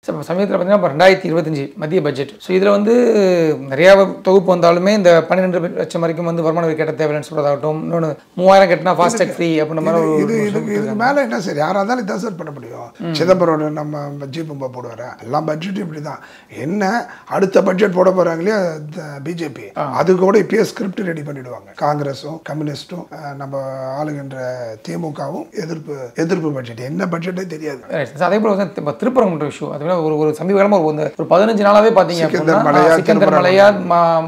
சமயத்தில் பார்த்தீங்கன்னா இப்போ 2025 மத்திய பட்ஜெட். ஸோ இதில் வந்து நிறையா தொகுப்பு வந்தாலுமே இந்த 12 லட்சம் வரைக்கும் வந்து வருமான வரி கட்ட தேவையில்லைன்னு சொல்கிறதாகட்டும், இன்னொன்று 3000 கட்டினா ஃபாஸ்டேக் ஃப்ரீ அப்படின்ற மாதிரி இதுக்கு மேலே என்ன சரி யாராக இருந்தாலும் இதான் சார் பண்ண முடியும். சிதம்பரம் நம்ம ஜீபம்பா போடுவார், எல்லாம் பட்ஜெட் இப்படி தான். என்ன அடுத்த பட்ஜெட் போட போகிறாங்களே பிஜேபி, அது கூட இப்பயே ஸ்கிரிப்ட் ரெடி பண்ணிடுவாங்க. காங்கிரஸும் கம்யூனிஸ்ட்டும் நம்ம ஆளுகின்ற திமுகவும் எதிர்ப்பு பட்ஜெட், என்ன பட்ஜெட்டே தெரியாது. அதே போல திருப்பரங்குன்ற இஷ்யூ, அது ஒரு சமீப காலமாக ஒரு 15 நாளாவே பார்த்தீங்க சிக்கந்தர் மலையா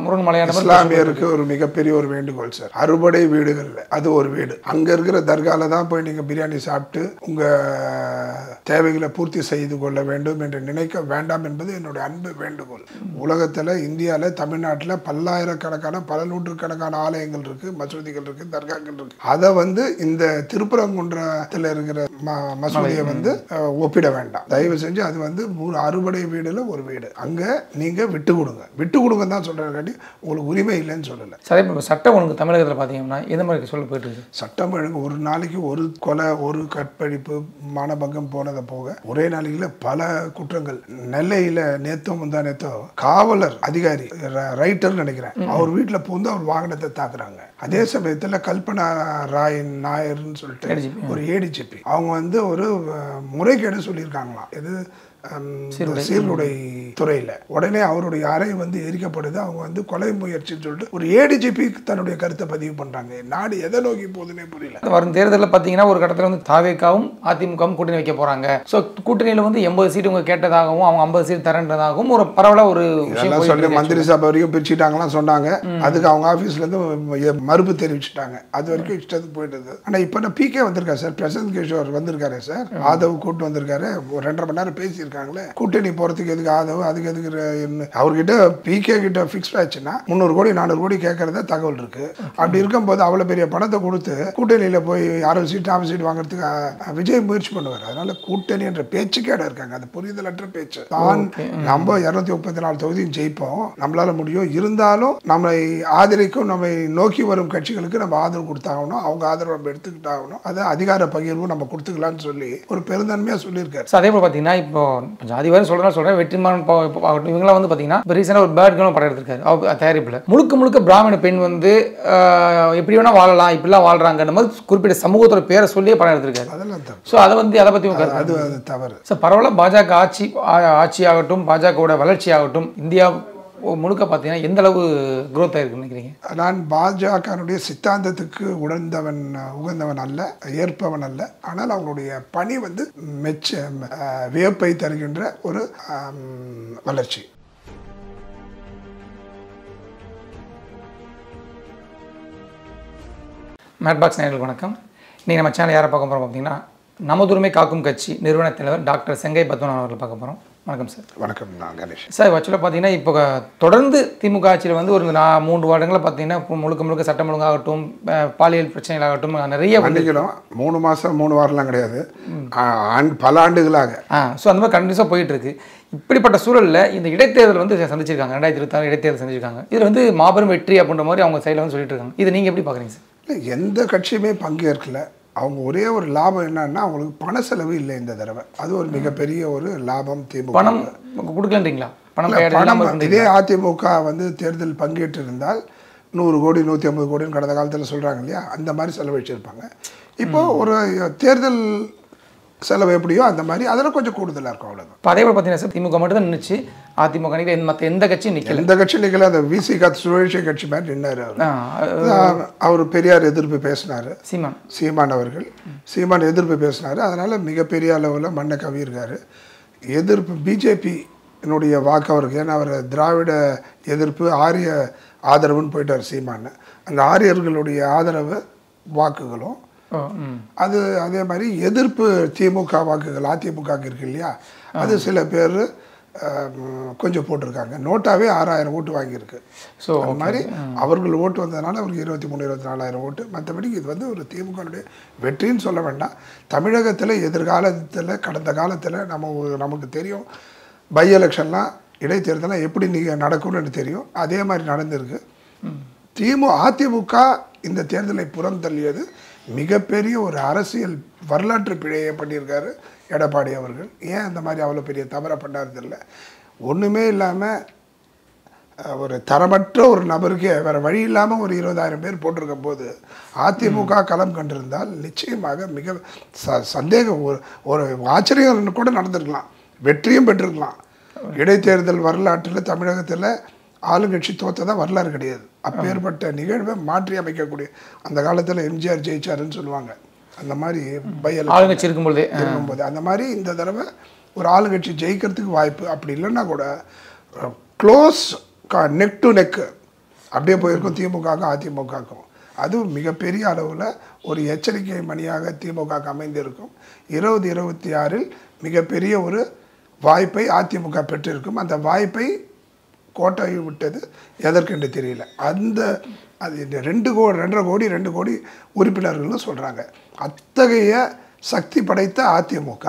முருகன் மலையா இஸ்லாமியருக்கு ஒரு மிகப்பெரிய ஒரு வேண்டுகோள் சார். அறுபடை வீடுகள் அது ஒரு வீடு. அங்க இருக்கிற தர்கால தான் போய் நீங்க பிரியாணி சாப்பிட்டு உங்க தேவைகளை பூர்த்தி செய்து கொள்ள வேண்டும் என்று நினைக்க வேண்டாம் என்பது என்னுடைய அன்பு வேண்டுகோள். உலகத்துல இந்தியாவில் தமிழ்நாட்டில் பல்லாயிரக்கணக்கான பல நூற்றுக்கணக்கான ஆலயங்கள் இருக்கு, மசூதிகள் இருக்கு, தர்காக்கள் இருக்கு. அதை வந்து இந்த திருப்பரங்குன்றத்தில் இருக்கிற மசூதியை வந்து ஒப்பிட வேண்டாம் தயவு செஞ்சு. அது வந்து அறுபடை வீடுல ஒரு வீடு. அங்க நீங்க விட்டு கொடுங்க தான் சொல்றேன், உங்களுக்கு உரிமை இல்லைன்னு சொல்லல. சரி, இப்போ சட்டம் ஒழுங்கு தமிழகத்தில் பார்த்தீங்கன்னா எந்த மாதிரி சொல்ல போயிட்டு இருக்கு? சட்டம் ஒழுங்கு ஒரு நாளைக்கு ஒரு கொலை, ஒரு கற்பழிப்பு, மானபங்கம் போனதை போக ஒரே நாளைக்குல பல குற்றங்கள். நெல்லையில நேத்தோ முந்தா நேத்தோ காவலர் அதிகாரி ரைட்டர் நினைக்கிறேன், அவர் வீட்டில் பூந்து அவர் வாகனத்தை தாக்குறாங்க. அதே சமயத்தில் கல்பனா ராய் நாயர்னு சொல்லிட்டு ஒரு ஏடிஜிபி, அவங்க வந்து ஒரு முறைகேடு சொல்லியிருக்காங்களாம். இது சீருடை துறையில. உடனே அவருடைய அறை வந்து எரிக்கப்படுது. அவங்க வந்து கொலை முயற்சின்னு சொல்லிட்டு ஒரு ஏடிஜிபி தன்னுடைய கருத்தை பதிவு பண்றாங்க. நாடு எதை நோக்கி போகுதுன்னே புரியல. வரும் தேர்தலில் பார்த்தீங்கன்னா ஒரு கட்டத்தில் வந்து தாவேக்காவும் அதிமுகவும் கூட்டணி வைக்க போறாங்க. ஸோ கூட்டணியில் வந்து 80 சீட்டு உங்க கேட்டதாகவும் அவங்க 50 சீட் தரன்றதாகவும் ஒரு பரவலாக ஒரு சொல்லி மந்திரி சபை வரைக்கும் பிரிச்சுட்டாங்கலாம் சொன்னாங்க. அதுக்கு அவங்க ஆஃபீஸ்ல இருந்து மறுப்பு தெரிவிச்சுட்டாங்க. அது வரைக்கும் இஷ்டத்துக்கு போயிட்டு. ஆனால் இப்போ நான் பிகே வந்திருக்காரு சார், பிரசாந்த் கிஷோர் வந்திருக்காரு சார், ஆதவ் கூட்டு வந்திருக்காரு. ஒரு 2.5 மணி நேரம் பேசி கூட்டணி போறதுக்கு எதுக்கு ஆதரவு, அதுக்கு எதுக்கு அவர்கிட்ட பிகே கிட்ட பிக்ஸ் ஆச்சுன்னா 300 கோடி 400 கோடி கேட்கறத தகவல் இருக்கு. அப்படி இருக்கும்போது அவ்வளவு பெரிய பணத்தை கொடுத்து கூட்டணியில போய் 60 சீட் 40 சீட் வாங்குறதுக்கு விஜய் முயற்சி பண்ணுவார். அதனால கூட்டணி என்ற பேச்சுக்கேட இருக்காங்க. அது புரிதலற்ற பேச்சு தான். நம்ம 234 தொகுதியும் ஜெயிப்போம், நம்மளால முடியும். இருந்தாலும் நம்மை ஆதரிக்கும் நம்மை நோக்கி வரும் கட்சிகளுக்கு நம்ம ஆதரவு கொடுத்தாகணும், அவங்க ஆதரவு நம்ம எடுத்துக்கிட்டாகணும். அதை அதிகார பகிர்வு நம்ம கொடுத்துக்கலாம்னு சொல்லி ஒரு பெருந்தன்மையா சொல்லியிருக்காரு. அதே போல பாத்தீங்கன்னா இப்போ ஜாதி வாரி சொல்றேன் வெற்றிமாறன் இவங்களாம் வந்து பாத்தீங்கன்னா இப்போ ரீசெண்டாக ஒரு பேட் கேர்ள் படம் எடுத்திருக்காரு தயாரிப்பில். முழுக்க பிராமண பெண் வந்து எப்படி வேணா வாழலாம், இப்படிலாம் வாழ்றாங்கன்ற மாதிரி குறிப்பிட்ட சமூகத்தோட பேரை சொல்லியே படம் எடுத்திருக்காரு. அதெல்லாம் ஸோ அதை வந்து அதை பற்றி அது தவறு. ஸோ பரவாயில்ல, பாஜக ஆட்சியாகட்டும், பாஜகவோட வளர்ச்சி ஆகட்டும், இந்தியா முழுக்க பார்த்தீங்கன்னா எந்த அளவு க்ரோத் ஆயிருக்குன்னு நினைக்கிறீங்க? நான் பாஜகனுடைய சித்தாந்தத்துக்கு உகந்தவன் அல்ல, ஏற்பவன் அல்ல. ஆனால் அவங்களுடைய பணி வந்து வியப்பை தருகின்ற ஒரு வளர்ச்சி. மேட்பாக்ஸ் நேயர்களுக்கு வணக்கம். இன்றைக்கி நம்ம சேனல் யாரை பார்க்க போகிறோம் பார்த்தீங்கன்னா நமதுரிமை காக்கும் கட்சி நிறுவன தலைவர் டாக்டர் செங்கை பத்மநாபன் அவர்கள் பார்க்க போகிறோம். வணக்கம் சார். வணக்கம். நான் கணேஷ் சார். ஆக்சுவலாக பார்த்தீங்கன்னா இப்போ தொடர்ந்து திமுக ஆட்சியில் வந்து ஒரு 3 வருடங்களில் பார்த்தீங்கன்னா முழுக்க சட்டம் ஒழுங்காகட்டும், பாலியல் பிரச்சனைகளாகட்டும் நிறைய பண்ணிக்கணும். 3 மாதம் 3 வாரம்லாம் கிடையாது, பல ஆண்டுகளாக. ஸோ அந்த மாதிரி கண்டினியூஸாக போயிட்டு இருக்கு. இப்படிப்பட்ட சூழலில் இந்த இடைத்தேர்தல் வந்து சந்திச்சிருக்காங்க, 2026 இடைத்தேர்தல் செஞ்சுருக்காங்க. இதில் வந்து மாபெரும் வெற்றி அப்படின்ற மாதிரி அவங்க சைடில் வந்து சொல்லிட்டு இருக்காங்க. இதை நீங்கள் எப்படி பார்க்குறீங்க சார்? இல்லை, எந்த கட்சியுமே பங்கேற்கல. அவங்க ஒரே ஒரு லாபம் என்னன்னா அவங்களுக்கு பண செலவு இல்லை இந்த தடவை. அது ஒரு மிகப்பெரிய ஒரு லாபம். திமுக பணம் கொடுக்கலன்றீங்களா? பணம் இதே அதிமுக வந்து தேர்தல் பங்கேற்று இருந்தால் 100 கோடி 150 கோடின்னு கடந்த காலத்தில் சொல்கிறாங்க இல்லையா, அந்த மாதிரி செலவழிச்சிருப்பாங்க. இப்போ ஒரு தேர்தல் செலவு எப்படியோ அந்த மாதிரி அதில் கொஞ்சம் கூடுதலாக இருக்கும், அவ்வளோதான். இப்போ அதே போல் பார்த்தீங்கன்னா சார், திமுக மட்டும் தான் நின்றுச்சு, அதிமுக நிற்கல, மற்ற எந்த கட்சியும் நிற்கல. எந்த கட்சியும் நிற்கல. அந்த விசிக சுழற்சி கட்சி மாதிரி நின்னார் அவர். பெரியார் எதிர்ப்பு பேசினார், சீமான் அவர்கள் சீமான் எதிர்ப்பு பேசினார். அதனால் மிகப்பெரிய அளவில் மண்ணை கவியிருக்காரு. எதிர்ப்பு பிஜேபி என்னுடைய வாக்கு அவருக்கு, ஏன்னா அவர் திராவிட எதிர்ப்பு ஆரிய ஆதரவுன்னு போயிட்டார் சீமான். அந்த ஆரியர்களுடைய ஆதரவு வாக்குகளும் அது அதே மாதிரி எதிர்ப்பு திமுக வாக்குகள் அதிமுக இருக்கு இல்லையா, அது சில பேர் கொஞ்சம் போட்டிருக்காங்க. நோட்டாவே 6000 ஓட்டு வாங்கியிருக்கு. ஸோ அது மாதிரி அவர்கள் ஓட்டு வந்ததுனால அவருக்கு 23-24 ஓட்டு. மற்றபடி இது வந்து ஒரு திமுகனுடைய வெற்றின்னு சொல்ல வேண்டாம். தமிழகத்தில் எதிர்காலத்தில் கடந்த காலத்தில் நமக்கு தெரியும், பை எலெக்ஷன்லாம் இடைத்தேர்தலாம் எப்படி நீங்கள் நடக்கும்னு தெரியும். அதே மாதிரி நடந்திருக்கு. அதிமுக இந்த தேர்தலை புறம் தள்ளியது மிகப்பெரிய ஒரு அரசியல் வரலாற்று பிழையை பண்ணியிருக்காரு எடப்பாடி அவர்கள். ஏன் அந்த மாதிரி அவ்வளோ பெரிய தவறை பண்ணாரு இல்லை. ஒன்றுமே இல்லாமல் ஒரு தரமற்ற ஒரு நபருக்கே வேறு வழி இல்லாமல் ஒரு 20,000 பேர் போட்டிருக்கும் போது அதிமுக களம் கண்டிருந்தால் நிச்சயமாக மிக சந்தேகம் ஒரு ஆச்சரியம் கூட நடந்திருக்கலாம், வெற்றியும் பெற்றிருக்கலாம். இடைத்தேர்தல் வரலாற்றில் தமிழகத்தில் ஆளுங்கட்சி தோற்றதான் வரலாறு கிடையாது. அப்பேற்பட்ட நிகழ்வை மாற்றி அமைக்கக்கூடிய அந்த காலத்தில் எம்ஜிஆர் ஜெயிச்சாருன்னு சொல்லுவாங்க. அந்த மாதிரி ஆளுங்கட்சி இருக்கும்போது அந்த மாதிரி இந்த தடவை ஒரு ஆளுங்கட்சி ஜெயிக்கிறதுக்கு வாய்ப்பு. அப்படி இல்லைன்னா கூட க்ளோஸ் நெக் டு நெக்கு அப்படியே போயிருக்கும் திமுகவுக்கும் அதிமுகவுக்கும். அதுவும் மிகப்பெரிய அளவில் ஒரு எச்சரிக்கை மணியாக திமுக அமைந்திருக்கும். 2026 மிகப்பெரிய ஒரு வாய்ப்பை அதிமுக பெற்றிருக்கும். அந்த வாய்ப்பை கோட்டை விட்டது எதற்கென்று தெரியல. அது 2 கோடி உறுப்பினர்கள்னு சொல்கிறாங்க. அத்தகைய சக்தி படைத்த அதிமுக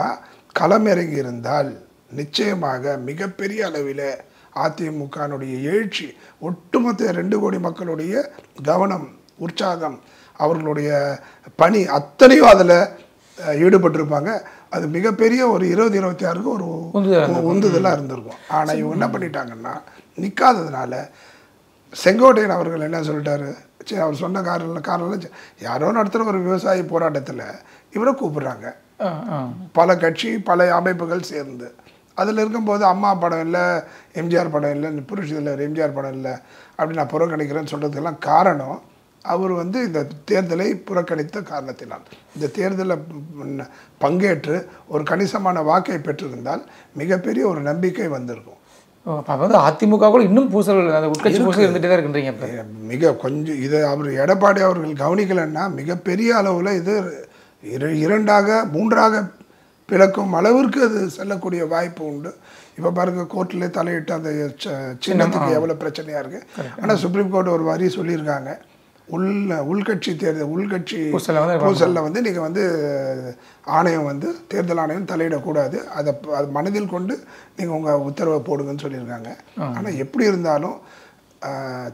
களமிறங்கி இருந்தால் நிச்சயமாக மிகப்பெரிய அளவில் அதிமுகனுடைய எழுச்சி, ஒட்டுமொத்த 2 கோடி மக்களுடைய கவனம், உற்சாகம், அவர்களுடைய பணி அத்தனையும் அதில் ஈடுபட்டிருப்பாங்க. அது மிகப்பெரிய ஒரு 2026க்கு ஒரு உந்துதலாக இருந்திருக்கும். ஆனால் இவங்க என்ன பண்ணிட்டாங்கன்னா நிற்காததுனால செங்கோட்டையன் அவர்கள் என்ன சொல்லிட்டாரு, சரி அவர் சொன்ன காரணம் யாரோ நடத்துகிற ஒரு விவசாய போராட்டத்தில் இவரை கூப்பிடுறாங்க. பல கட்சி பல அமைப்புகள் சேர்ந்து அதில் இருக்கும்போது அம்மா படம் இல்லை, எம்ஜிஆர் படம் இல்லை, புரட்சி தலைவர் எம்ஜிஆர் படம் இல்லை அப்படி நான் புறக்கணிக்கிறேன்னு சொல்கிறதுக்கெல்லாம் காரணம் அவர் இந்த தேர்தலை புறக்கணித்த காரணத்தினால். இந்த தேர்தலில் பங்கேற்று ஒரு கணிசமான வாக்கை பெற்றிருந்தால் மிகப்பெரிய ஒரு நம்பிக்கை வந்திருக்கும். அதிமுக இன்னும் பூசல் உட்கட்சி பூசல் இருந்துகிட்டே தான் இருக்கின்றீங்க. மிக கொஞ்சம் இதை அவர் எடப்பாடி அவர்கள் கவனிக்கலைன்னா மிகப்பெரிய அளவில் இது 2ஆக 3ஆக பிளக்கும் அளவிற்கு அது செல்லக்கூடிய வாய்ப்பு உண்டு. இப்போ பாருங்க, கோர்ட்டிலே தலையிட்டு அந்த சின்னத்துக்கு எவ்வளோ பிரச்சனையாக இருக்குது. ஆனால் சுப்ரீம் கோர்ட் ஒரு வரி சொல்லியிருக்காங்க, உள்கட்சி தேர்தல் உள்கட்சி பூசலில் நீங்கள் ஆணையம் தேர்தல் ஆணையம் தலையிடக்கூடாது, அதை மனதில் கொண்டு நீங்கள் உங்கள் உத்தரவை போடுங்கன்னு சொல்லியிருக்காங்க. ஆனால் எப்படி இருந்தாலும்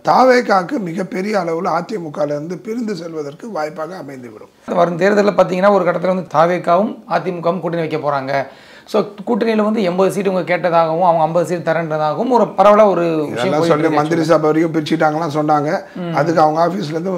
தாவேகாவுக்கு மிகப்பெரிய அளவில் அதிமுகலேருந்து பிரிந்து செல்வதற்கு வாய்ப்பாக அமைந்துவிடும். வரும் தேர்தலில் பார்த்தீங்கன்னா ஒரு கட்டத்தில் தாவேகாவும் அதிமுகவும் கூட்டணி வைக்க போகிறாங்க. ஸோ கூட்டணியில் 80 சீட்டு உங்க கேட்டதாகவும் அவங்க 50 சீட்டு தரேன்றதாகவும் ஒரு பரவலாக ஒரு விஷயம் சொல்லி மந்திரி சபை வரைக்கும் பிரிச்சுட்டாங்கலாம் சொன்னாங்க. அதுக்கு அவங்க ஆஃபீஸ்லேருந்து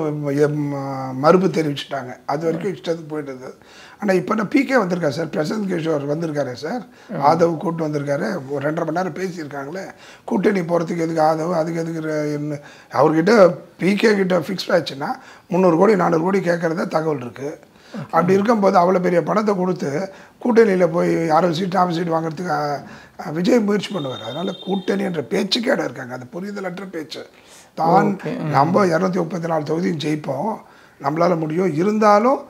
மறுப்பு தெரிவிச்சுட்டாங்க. அது வரைக்கும் இஷ்டத்துக்கு போயிட்டு இருந்தது. ஆனால் இப்போ நான் பிகே வந்திருக்காரு சார், பிரசாந்த் கிஷோர் வந்திருக்காரு சார், ஆதவ் கூட்டு வந்திருக்காரு. ஒரு 2.5 மணி நேரம் பேசியிருக்காங்களே. கூட்டணி போகிறதுக்கு எதுக்கு ஆதவ், அதுக்கு எதுக்கு அவர்கிட்ட பிகே கிட்ட ஃபிக்ஸ் ஆச்சுன்னா 300 கோடி 400 கோடி கேட்குறத தகவல் இருக்குது. அப்படி இருக்கும்போது அவ்வளோ பெரிய பணத்தை கொடுத்து கூட்டணியில் போய் 60 சீட் 40 சீட் வாங்குறதுக்கு விஜய் முயற்சி பண்ணுவார். அதனால் கூட்டணி என்ற பேச்சுக்கே இடம் இருக்காங்க. அது புரிதலற்ற பேச்சு தான். நம்ம 234 தொகுதியும் ஜெயிப்போம், நம்மளால் முடியும், இருந்தாலும்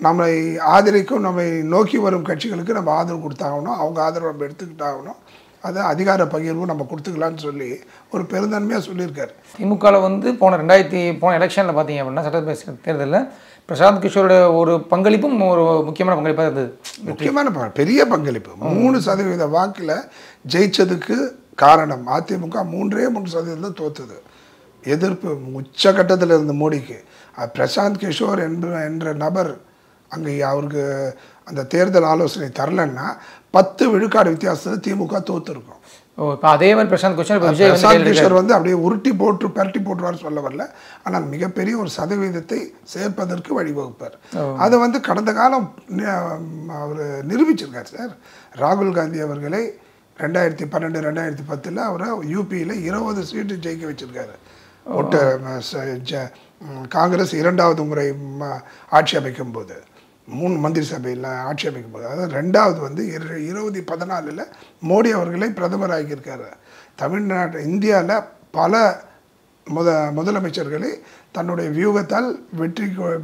நம்மை ஆதரிக்கும் நம்மை நோக்கி வரும் கட்சிகளுக்கு நம்ம ஆதரவு கொடுத்தாகணும், அவங்க ஆதரவு நம்ம எடுத்துக்கிட்டாகணும், அதை அதிகார பகிர்வு நம்ம கொடுத்துக்கலான்னு சொல்லி ஒரு பெருந்தன்மையாக சொல்லியிருக்காரு. திமுகவில் போன எலெக்ஷனில் பார்த்தீங்க அப்படின்னா சட்டசபை தேர்தலில் பிரசாந்த் கிஷோரோட ஒரு பங்களிப்பும் ஒரு முக்கியமான பங்களிப்பாக இருந்தது. முக்கியமான பெரிய பங்களிப்பு. 3% வாக்கில் ஜெயிச்சதுக்கு காரணம் அதிமுக 3% தோற்றுது. எதிர்ப்பு உச்சகட்டத்தில் இருந்த மோடிக்கு. பிரசாந்த் கிஷோர் என்ற நபர் அங்கே அவருக்கு அந்த தேர்தல் ஆலோசனை தரலன்னா 10 விழுக்காடு வித்தியாசத்தில் திமுக தோற்றுருக்கும். இப்போ அதே மாதிரி பிரசாந்த் கிஷோர் அப்படியே பரட்டி போட்டுருவார் சொல்ல வரல. ஆனால் மிகப்பெரிய ஒரு சதவீதத்தை சேர்ப்பதற்கு வழிவகுப்பார். அதை கடந்த காலம் அவர் நிரூபிச்சிருக்கார் சார். ராகுல் காந்தி அவர்களை 2012 2010 அவரை யூபியில் 20 சீட்டு ஜெயிக்க வச்சிருக்காரு. காங்கிரஸ் 2வது முறை ஆட்சி அமைக்கும் போது 3 மந்திரி சபையில் ஆட்சி அமைக்கும் போது, அதாவது 2வது 2014 மோடி அவர்களை பிரதமர் ஆகியிருக்காரு. தமிழ்நாடு இந்தியாவில் பல முதலமைச்சர்களை தன்னுடைய வியூகத்தால்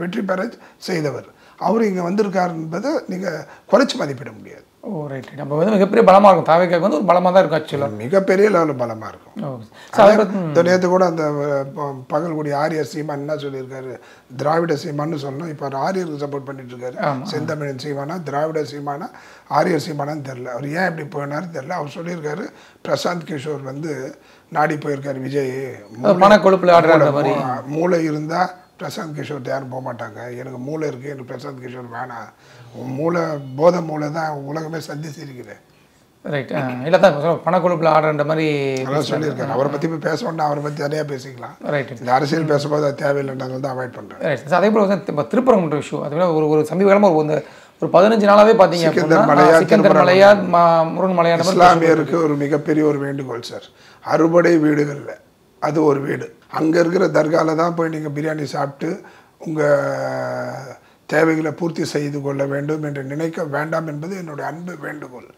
வெற்றி பெற செய்தவர். அவர் இங்கே வந்திருக்கார் என்பதை நீங்கள் குறைச்சி மதிப்பிட முடியாது. ரைட். நம்ம மிகப்பெரிய பலமாக இருக்கும். தாவேக்காக்கு ஒரு பலமாக தான் இருக்கும். ஆக்சுவலாக மிகப்பெரிய லெவலில் பலமாக இருக்கும். நேற்று கூட அந்த பகல்குடி ஆரியர் சீமான் என்ன சொல்லியிருக்காரு, திராவிட சீமான்னு சொல்லணும். இப்போ ஆரியருக்கு சப்போர்ட் பண்ணிட்டு இருக்காரு. செந்தமிழன் சீமானா, திராவிட சீமானா, ஆரியர் சீமானான்னு தெரில. அவர் ஏன் இப்படி போனாரு தெரில. அவர் சொல்லியிருக்காரு பிரசாந்த் கிஷோர் நாடி போயிருக்காரு விஜய், மனக்கொழுப்பில் ஆடுற மாதிரி. மூளை இருந்தால் பிரசாந்த் கிஷோர் யாரும் போக மாட்டாங்க, எனக்கு மூளை இருக்குது, எனக்கு பிரசாந்த் கிஷோர் வேணாம், உன் மூளை போதை மூளை தான் உலகமே சந்திச்சிருக்கிறேன். ரைட். இல்லை தான் பணக்குழுப்பில் ஆடுற மாதிரி அதான் சொல்லியிருக்காரு. அவரை பற்றி போய் பேசணும்னா அவரை பற்றி நிறையா பேசிக்கலாம். ரைட். இந்த அரசியல் பேசும்போது அது தேவையில்லைன்றாங்க தான் அவாய்ட் பண்ணுறேன். ரைட். அதே போல் வந்து இப்போ திருப்பரங்குன்ற இஷ்யூ அது ஒரு சமீப காலமாக ஒரு 15 நாளாகவே பார்த்தீங்க சிக்கந்தர் மலையா முருகன் மலையா இஸ்லாமியருக்கு ஒரு மிகப்பெரிய ஒரு வேண்டுகோள் சார். அறுபடை வீடுகளில் அது ஒரு வீடு. அங்கே இருக்கிற தர்காவில் தான் போய் நீங்கள் பிரியாணி சாப்பிட்டு உங்கள் தேவைகளை பூர்த்தி செய்து கொள்ள வேண்டும் என்று நினைக்க வேண்டாம் என்பது என்னுடைய அன்பு வேண்டுகோள்.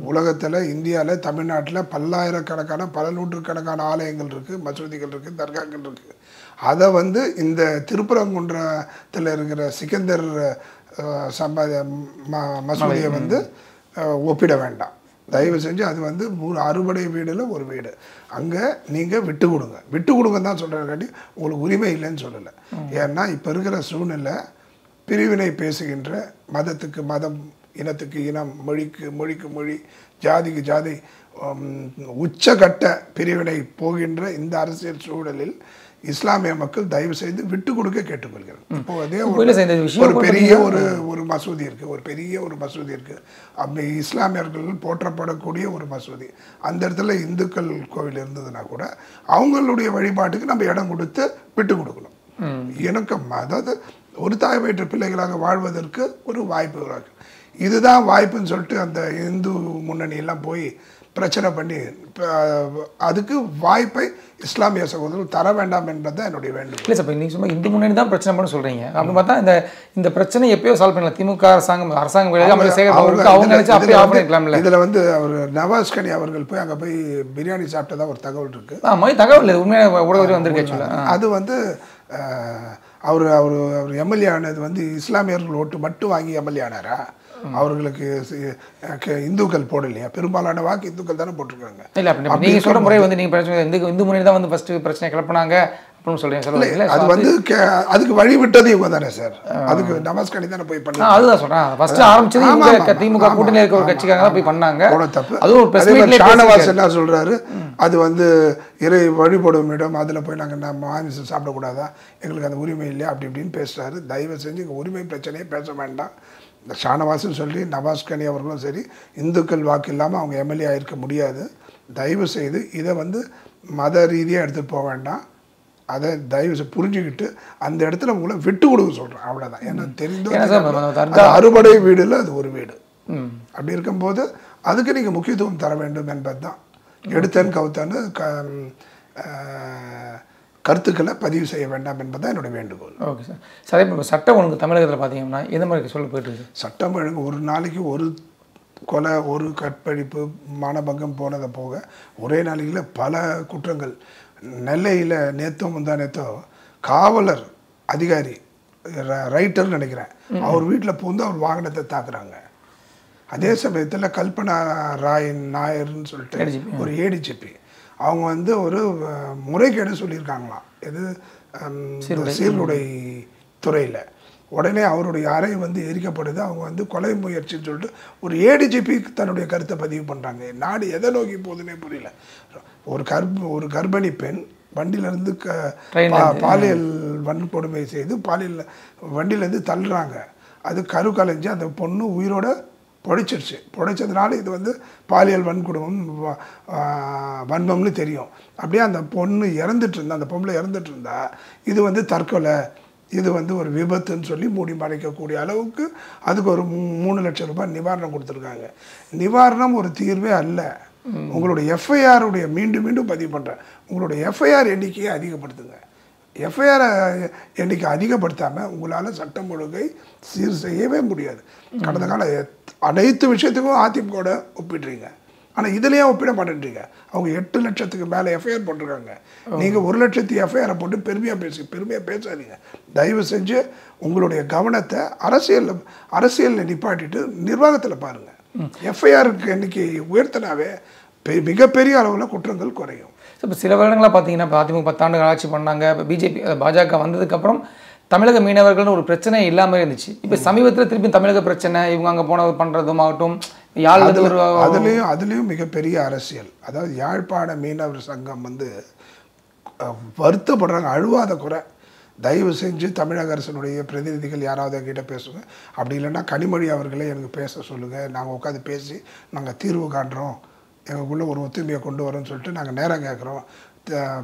உலகத்தில், இந்தியாவில், தமிழ்நாட்டில் பல்லாயிரக்கணக்கான பல நூற்றுக்கணக்கான ஆலயங்கள் இருக்குது, மசூதிகள் இருக்குது, தர்காக்கள் இருக்குது. அதை வந்து இந்த திருப்பரங்குன்றத்தில் இருக்கிற சிக்கந்தர் மசூதியை வந்து ஒப்பிட வேண்டாம். தயவு செஞ்சு அது வந்து ஒரு அறுபடை வீடில் ஒரு வீடு. அங்கே நீங்கள் விட்டு கொடுங்க தான் சொல்கிறக்காட்டி உங்களுக்கு உரிமை இல்லைன்னு சொல்லலை. ஏன்னா இப்போ இருக்கிற சூழ்நிலை பிரிவினை பேசுகின்ற, மதத்துக்கு மதம், இனத்துக்கு இனம், மொழிக்கு மொழி, ஜாதிக்கு ஜாதி, உச்சகட்ட பிரிவினை போகின்ற இந்த அரசியல் சூழலில் இஸ்லாமிய மக்கள் தயவு செய்து விட்டு கொடுக்க கேட்டுக்கொள்கிறேன். இப்போ அதே ஒரு பெரிய ஒரு மசூதி இருக்குது, ஒரு பெரிய ஒரு மசூதி இருக்குது, அப்படி இஸ்லாமியர்கள் போற்றப்படக்கூடிய ஒரு மசூதி. அந்த இடத்துல இந்துக்கள் கோவில் இருந்ததுன்னா கூட அவங்களுடைய வழிபாட்டுக்கு நம்ம இடம் கொடுத்து விட்டு கொடுக்கணும். எனக்கு அதாவது ஒரு தாய் வயிற்று பிள்ளைகளாக வாழ்வதற்கு ஒரு வாய்ப்பு. இதுதான் வாய்ப்புன்னு சொல்லிட்டு அந்த இந்து முன்னணியெல்லாம் போய் பிரச்சனை பண்ணி அதுக்கு வாய்ப்பை இஸ்லாமிய சகோதரர்கள் தர வேண்டாம் என்பது என்னுடைய வேண்டும். இல்லை சார், நீங்கள் சும்மா இந்து முன்னணி தான் பிரச்சனை பண்ண சொல்கிறீங்க. அப்படின்னு பார்த்தா இந்த பிரச்சனை எப்பயோ சால்வ் பண்ணலாம். திமுக அரசாங்கம் இதில் வந்து அவர் நவாஸ் கனி அவர்கள் போய் அங்கே போய் பிரியாணி சாப்பிட்டதா ஒரு தகவல் இருக்குது. தகவல் இல்லை, உண்மையாக ஊடகம் வந்திருக்கு. அது வந்து அவர் எம்எல்ஏ ஆனது வந்து இஸ்லாமியர்கள் ஓட்டு மட்டும் வாங்கி எம்எல்ஏ ஆனாரா? அவர்களுக்கு இந்துக்கள் போடலையா? பெரும்பாலான வாக்கு இந்துக்கள் தானே போட்டிருக்காங்க. இல்லை, நீங்கள் சொல்கிற முறை வந்து நீங்கள் பிரச்சனை இந்து முன்னணி தான் வந்து ஃபஸ்ட்டு பிரச்சனை கிளப்பினாங்க அப்படின்னு சொல்லுங்க. அது வந்து அதுக்கு வழி விட்டது இவங்க தானே சார். அதுக்கு நமஸ்காரி தானே போய் பண்ணாங்க. அதுதான் சொல்கிறேன், ஃபஸ்ட்டு ஆரம்பிச்சது திமுக கூட்டணியில் இருக்க ஒரு கட்சிக்காக போய் பண்ணாங்க. தப்பு. அது ஒரு ஷானவாஸ் என்ன சொல்கிறாரு, அது வந்து இறை வழிபடும் இடம், அதில் போய் நாங்கள் மாமிசம் சாப்பிடக்கூடாதா, எங்களுக்கு அந்த உரிமை இல்லையா அப்படி இப்படின்னு பேசுகிறாரு. தயவு செஞ்சு இங்கே உரிமை பிரச்சனையே பேச வேண்டாம். இந்த ஷானவாஸ்ன்னு சொல்லி நவாஸ் கனி அவர்களும் சரி, இந்துக்கள் வாக்கு இல்லாமல் அவங்க எம்எல்ஏ ஆகிருக்க முடியாது. தயவு செய்து இதை வந்து மத ரீதியாக எடுத்துகிட்டு போக வேண்டாம். அதை தயவு புரிஞ்சுக்கிட்டு அந்த இடத்துல உங்களை விட்டு கொடுக்க சொல்கிறேன், அவ்வளோதான். ஏன்னா தெரிந்து அறுபடை வீடில் அது ஒரு வீடு. அப்படி இருக்கும்போது அதுக்கு நீங்கள் முக்கியத்துவம் தர வேண்டும் என்பது தான். எடுத்தன் கவுத்தான்னு கருத்துக்களை பதிவு செய்ய வேண்டாம் என்பதுதான் என்னுடைய வேண்டுகோள். Okay sir. சரி, இப்போ சட்டம் ஒழுங்கு தமிழகத்தில் பார்த்தீங்கன்னா எந்த மாதிரி சொல்ல போயிட்டு இருக்கு? சட்டம் ஒழுங்கு ஒரு நாளைக்கு ஒரு கொலை, ஒரு கற்பழிப்பு, மானபங்கம் போனதை போக ஒரே நாளையில் பல குற்றங்கள். நெல்லையில் நேற்றோ காவலர் அதிகாரி ரைட்டர்னு நினைக்கிறேன், அவர் வீட்டில் பூந்து அவர் வாகனத்தை தாக்குறாங்க. அதே சமயத்தில் கல்பனா ராய் நாயர்னு சொல்லிட்டு ஒரு ஏடிஜிபி, அவங்க வந்து ஒரு முறைகேடு சொல்லியிருக்காங்களாம், இது சீர்குடை துறையில். உடனே அவருடைய அறை வந்து எரிக்கப்படுது. அவங்க வந்து கொலை முயற்சின்னு சொல்லிட்டு ஒரு ஏடிஜிபி தன்னுடைய கருத்தை பதிவு பண்ணுறாங்க. நாடு எதை நோக்கி போகுதுன்னே புரியல. ஒரு கர்ப்பிணி பெண் வண்டியிலேருந்து பாலியல் வன்கொடுமை செய்து வண்டியிலேருந்து தள்ளுறாங்க. அது கரு கலைஞ்சு அந்த பொண்ணு உயிரோட பொழைச்சதுனால இது வந்து பாலியல் வன்மம்னு தெரியும். அப்படியே அந்த பொண்ணு இறந்துட்டு இருந்தா, அந்த பொம்பளை இறந்துட்டு இருந்தா, இது வந்து தற்கொலை, இது வந்து ஒரு விபத்துன்னு சொல்லி மூடி மறைக்கக்கூடிய அளவுக்கு அதுக்கு ஒரு 3 லட்சம் ரூபாய் நிவாரணம் கொடுத்துருக்காங்க. நிவாரணம் ஒரு தீர்வே அல்ல. உங்களுடைய எஃப்ஐஆருடைய மீண்டும் பதிவு பண்ணுறேன், உங்களுடைய எஃப்ஐஆர் எண்ணிக்கையை அதிகப்படுத்துங்க. எஃப்ஐஆர் எண்ணிக்கை அதிகப்படுத்தாமல் உங்களால் சட்டம் ஒழுங்கை சீர் செய்யவே முடியாது. கடந்த கால அனைத்து விஷயத்துக்கும் அதிமுக ஒப்பிடுறீங்க, ஆனால் இதுலேயே ஒப்பிட மாட்டேன்றீங்க. அவங்க 8 லட்சத்துக்கு மேலே எஃப்ஐஆர் போட்டிருக்காங்க. நீங்கள் 1 லட்சத்து எஃப்ஐஆரை போட்டு பெருமையாக பேசாதீங்க. தயவு செஞ்சு உங்களுடைய கவனத்தை அரசியலில் நிப்பாட்டிட்டு நிர்வாகத்தில் பாருங்கள். எஃப்ஐஆருக்கு எண்ணிக்கை உயர்த்தினாவே மிகப்பெரிய அளவில் குற்றங்கள் குறையும். இப்போ சில வருடங்களாக பார்த்தீங்கன்னா, இப்போ அதிமுக 10 ஆண்டுகள் ஆட்சி பண்ணாங்க. இப்போ பாஜக வந்ததுக்கப்புறம் தமிழக மீனவர்கள்னு ஒரு பிரச்சனை இல்லாமல் இருந்துச்சு. இப்போ சமீபத்தில் திருப்பி தமிழக பிரச்சனை, இவங்க அங்கே போனது பண்ணுறதும் ஆகட்டும், அதுலேயும் மிகப்பெரிய அரசியல். அதாவது யாழ்ப்பாண மீனவர் சங்கம் வந்து வருத்தப்படுறாங்க, அழுவாத குறை. தயவு செஞ்சு தமிழக அரசனுடைய பிரதிநிதிகள் யாராவது என்கிட்ட பேசுங்க. அப்படி இல்லைன்னா கனிமொழி அவர்களே எனக்கு பேச சொல்லுங்கள், நாங்கள் உட்காந்து பேசி நாங்கள் தீர்வு காண்றோம், எங்களுக்குள்ளே ஒரு ஒத்துமையை கொண்டு வரோம்னு சொல்லிட்டு நாங்கள் நேரம் கேட்குறோம்.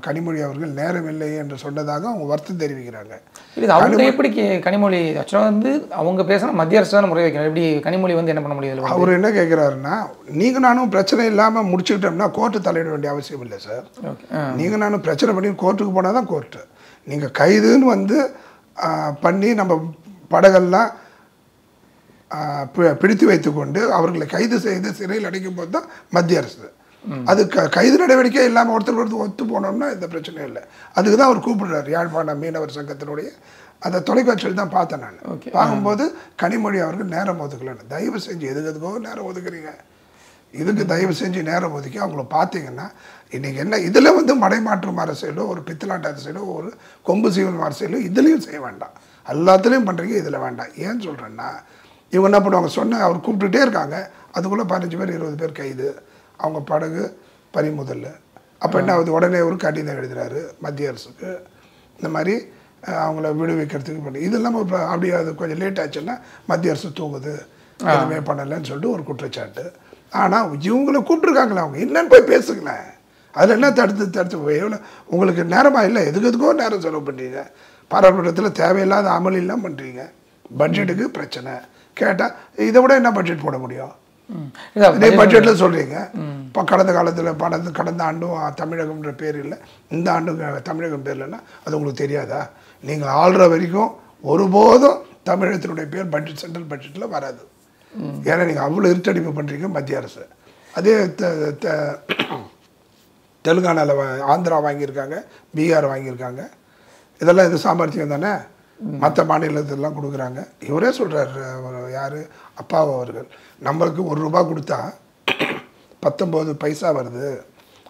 கனிமொழி அவர்கள் நேரம் இல்லை என்று சொன்னதாக அவங்க வருத்தம் தெரிவிக்கிறாங்க. இது அவங்க எப்படி கனிமொழி ஆக்சுவலாக வந்து அவங்க பேசினா மத்திய அரசு தான் முறை வைக்கணும், எப்படி கனிமொழி வந்து என்ன பண்ண முடியாது? அவர் என்ன கேட்குறாருன்னா, நீங்கள் நானும் பிரச்சனை இல்லாமல் முடிச்சுக்கிட்டோம்னா கோர்ட்டு தலையிட வேண்டிய அவசியம் இல்லை சார். நீங்கள் நானும் பிரச்சனை பண்ணி கோர்ட்டுக்கு போனால் தான் கோர்ட்டு. நீங்கள் கைதுன்னு வந்து பண்ணி நம்ம படகெல்லாம் பிடித்து வைத்துக்கொண்டு அவர்களை கைது செய்து சிறையில் அடைக்கும் போது தான் மத்திய அரசு. அது கைது நடவடிக்கை இல்லாமல் ஒருத்தர் ஒத்து போனோம்னா இந்த பிரச்சனையும் இல்லை. அதுக்கு தான் அவர் கூப்பிடுறாரு. யாழ்ப்பாண மீனவர் சங்கத்தினுடைய அந்த தொலைக்காட்சியில் தான் பார்த்தேன் நான். பார்க்கும்போது கனிமொழி அவர்கள் நேரம் ஒதுக்கலன்னு. தயவு செஞ்சு எதுக்கோ நேரம் ஒதுக்குறீங்க. இதுக்கு தயவு செஞ்சு நேரம் ஒதுக்கி அவங்கள பார்த்தீங்கன்னா இன்றைக்கி என்ன இதில் வந்து மடைமாற்றும் அரசியலோ ஒரு பித்தலாட்டு அரசியலோ ஒரு கொம்பு சீவன் அரசியலோ இதுலேயும் செய்ய வேண்டாம். எல்லாத்துலேயும் பண்ணுறீங்க, இதில் வேண்டாம். ஏன்னு சொல்கிறேன்னா இவங்க என்ன பண்ணுவாங்க, சொன்ன அவர் கூப்பிட்டுட்டே இருக்காங்க, அதுக்குள்ளே 15 பேர் 20 பேர் கைது, அவங்க படகு பறிமுதல். அப்போ என்ன ஆகுது, உடனே ஒரு கடிதம் எழுதுகிறாரு மத்திய அரசுக்கு, இந்த மாதிரி அவங்கள விடுவிக்கிறதுக்கு பண்ணி. இது இல்லாமல் இப்போ அப்படி அது கொஞ்சம் லேட் ஆச்சுன்னா மத்திய அரசு தூங்குது, எதுவுமே பண்ணலைன்னு சொல்லிட்டு ஒரு குற்றச்சாட்டு. ஆனால் இவங்கள கூப்பிட்ருக்காங்களே, அவங்க என்னன்னு போய் பேசுங்களேன். அதில் என்ன தடுத்து எவ்வளோ உங்களுக்கு நேரமாக இல்லை, எதுக்கோ நேரம் செலவு பண்ணுறீங்க. பாராளுமன்றத்தில் தேவையில்லாத அமளியெல்லாம் பண்ணுறீங்க. பட்ஜெட்டுக்கு பிரச்சனை கேட்டால் இதை விட என்ன பட்ஜெட் போட முடியும்? இதே பட்ஜெட்டில் சொல்கிறீங்க. இப்போ கடந்த காலத்தில் கடந்த ஆண்டும் தமிழகம்ன்ற பேர் இல்லை, இந்த ஆண்டும் தமிழகம் பேர் இல்லைன்னா அது உங்களுக்கு தெரியாதா? நீங்கள் ஆள்ற வரைக்கும் ஒருபோதும் தமிழகத்தினுடைய பேர் பட்ஜெட் சென்ட்ரல் பட்ஜெட்டில் வராது. ஏன்னா நீங்கள் அவ்வளோ இருட்டடிப்பு பண்ணுறீங்க மத்திய அரசு. அதே தெலுங்கானாவில் ஆந்திரா வாங்கியிருக்காங்க, பீகார் வாங்கியிருக்காங்க. இதெல்லாம் இது சாமர்த்தியம் தானே. மற்ற மாநிலத்திலலாம் கொடுக்குறாங்க. இவரே சொல்கிறார், யார் அப்பாவு அவர்கள், நம்மளுக்கு ₹1 கொடுத்தா 19 பைசா வருது,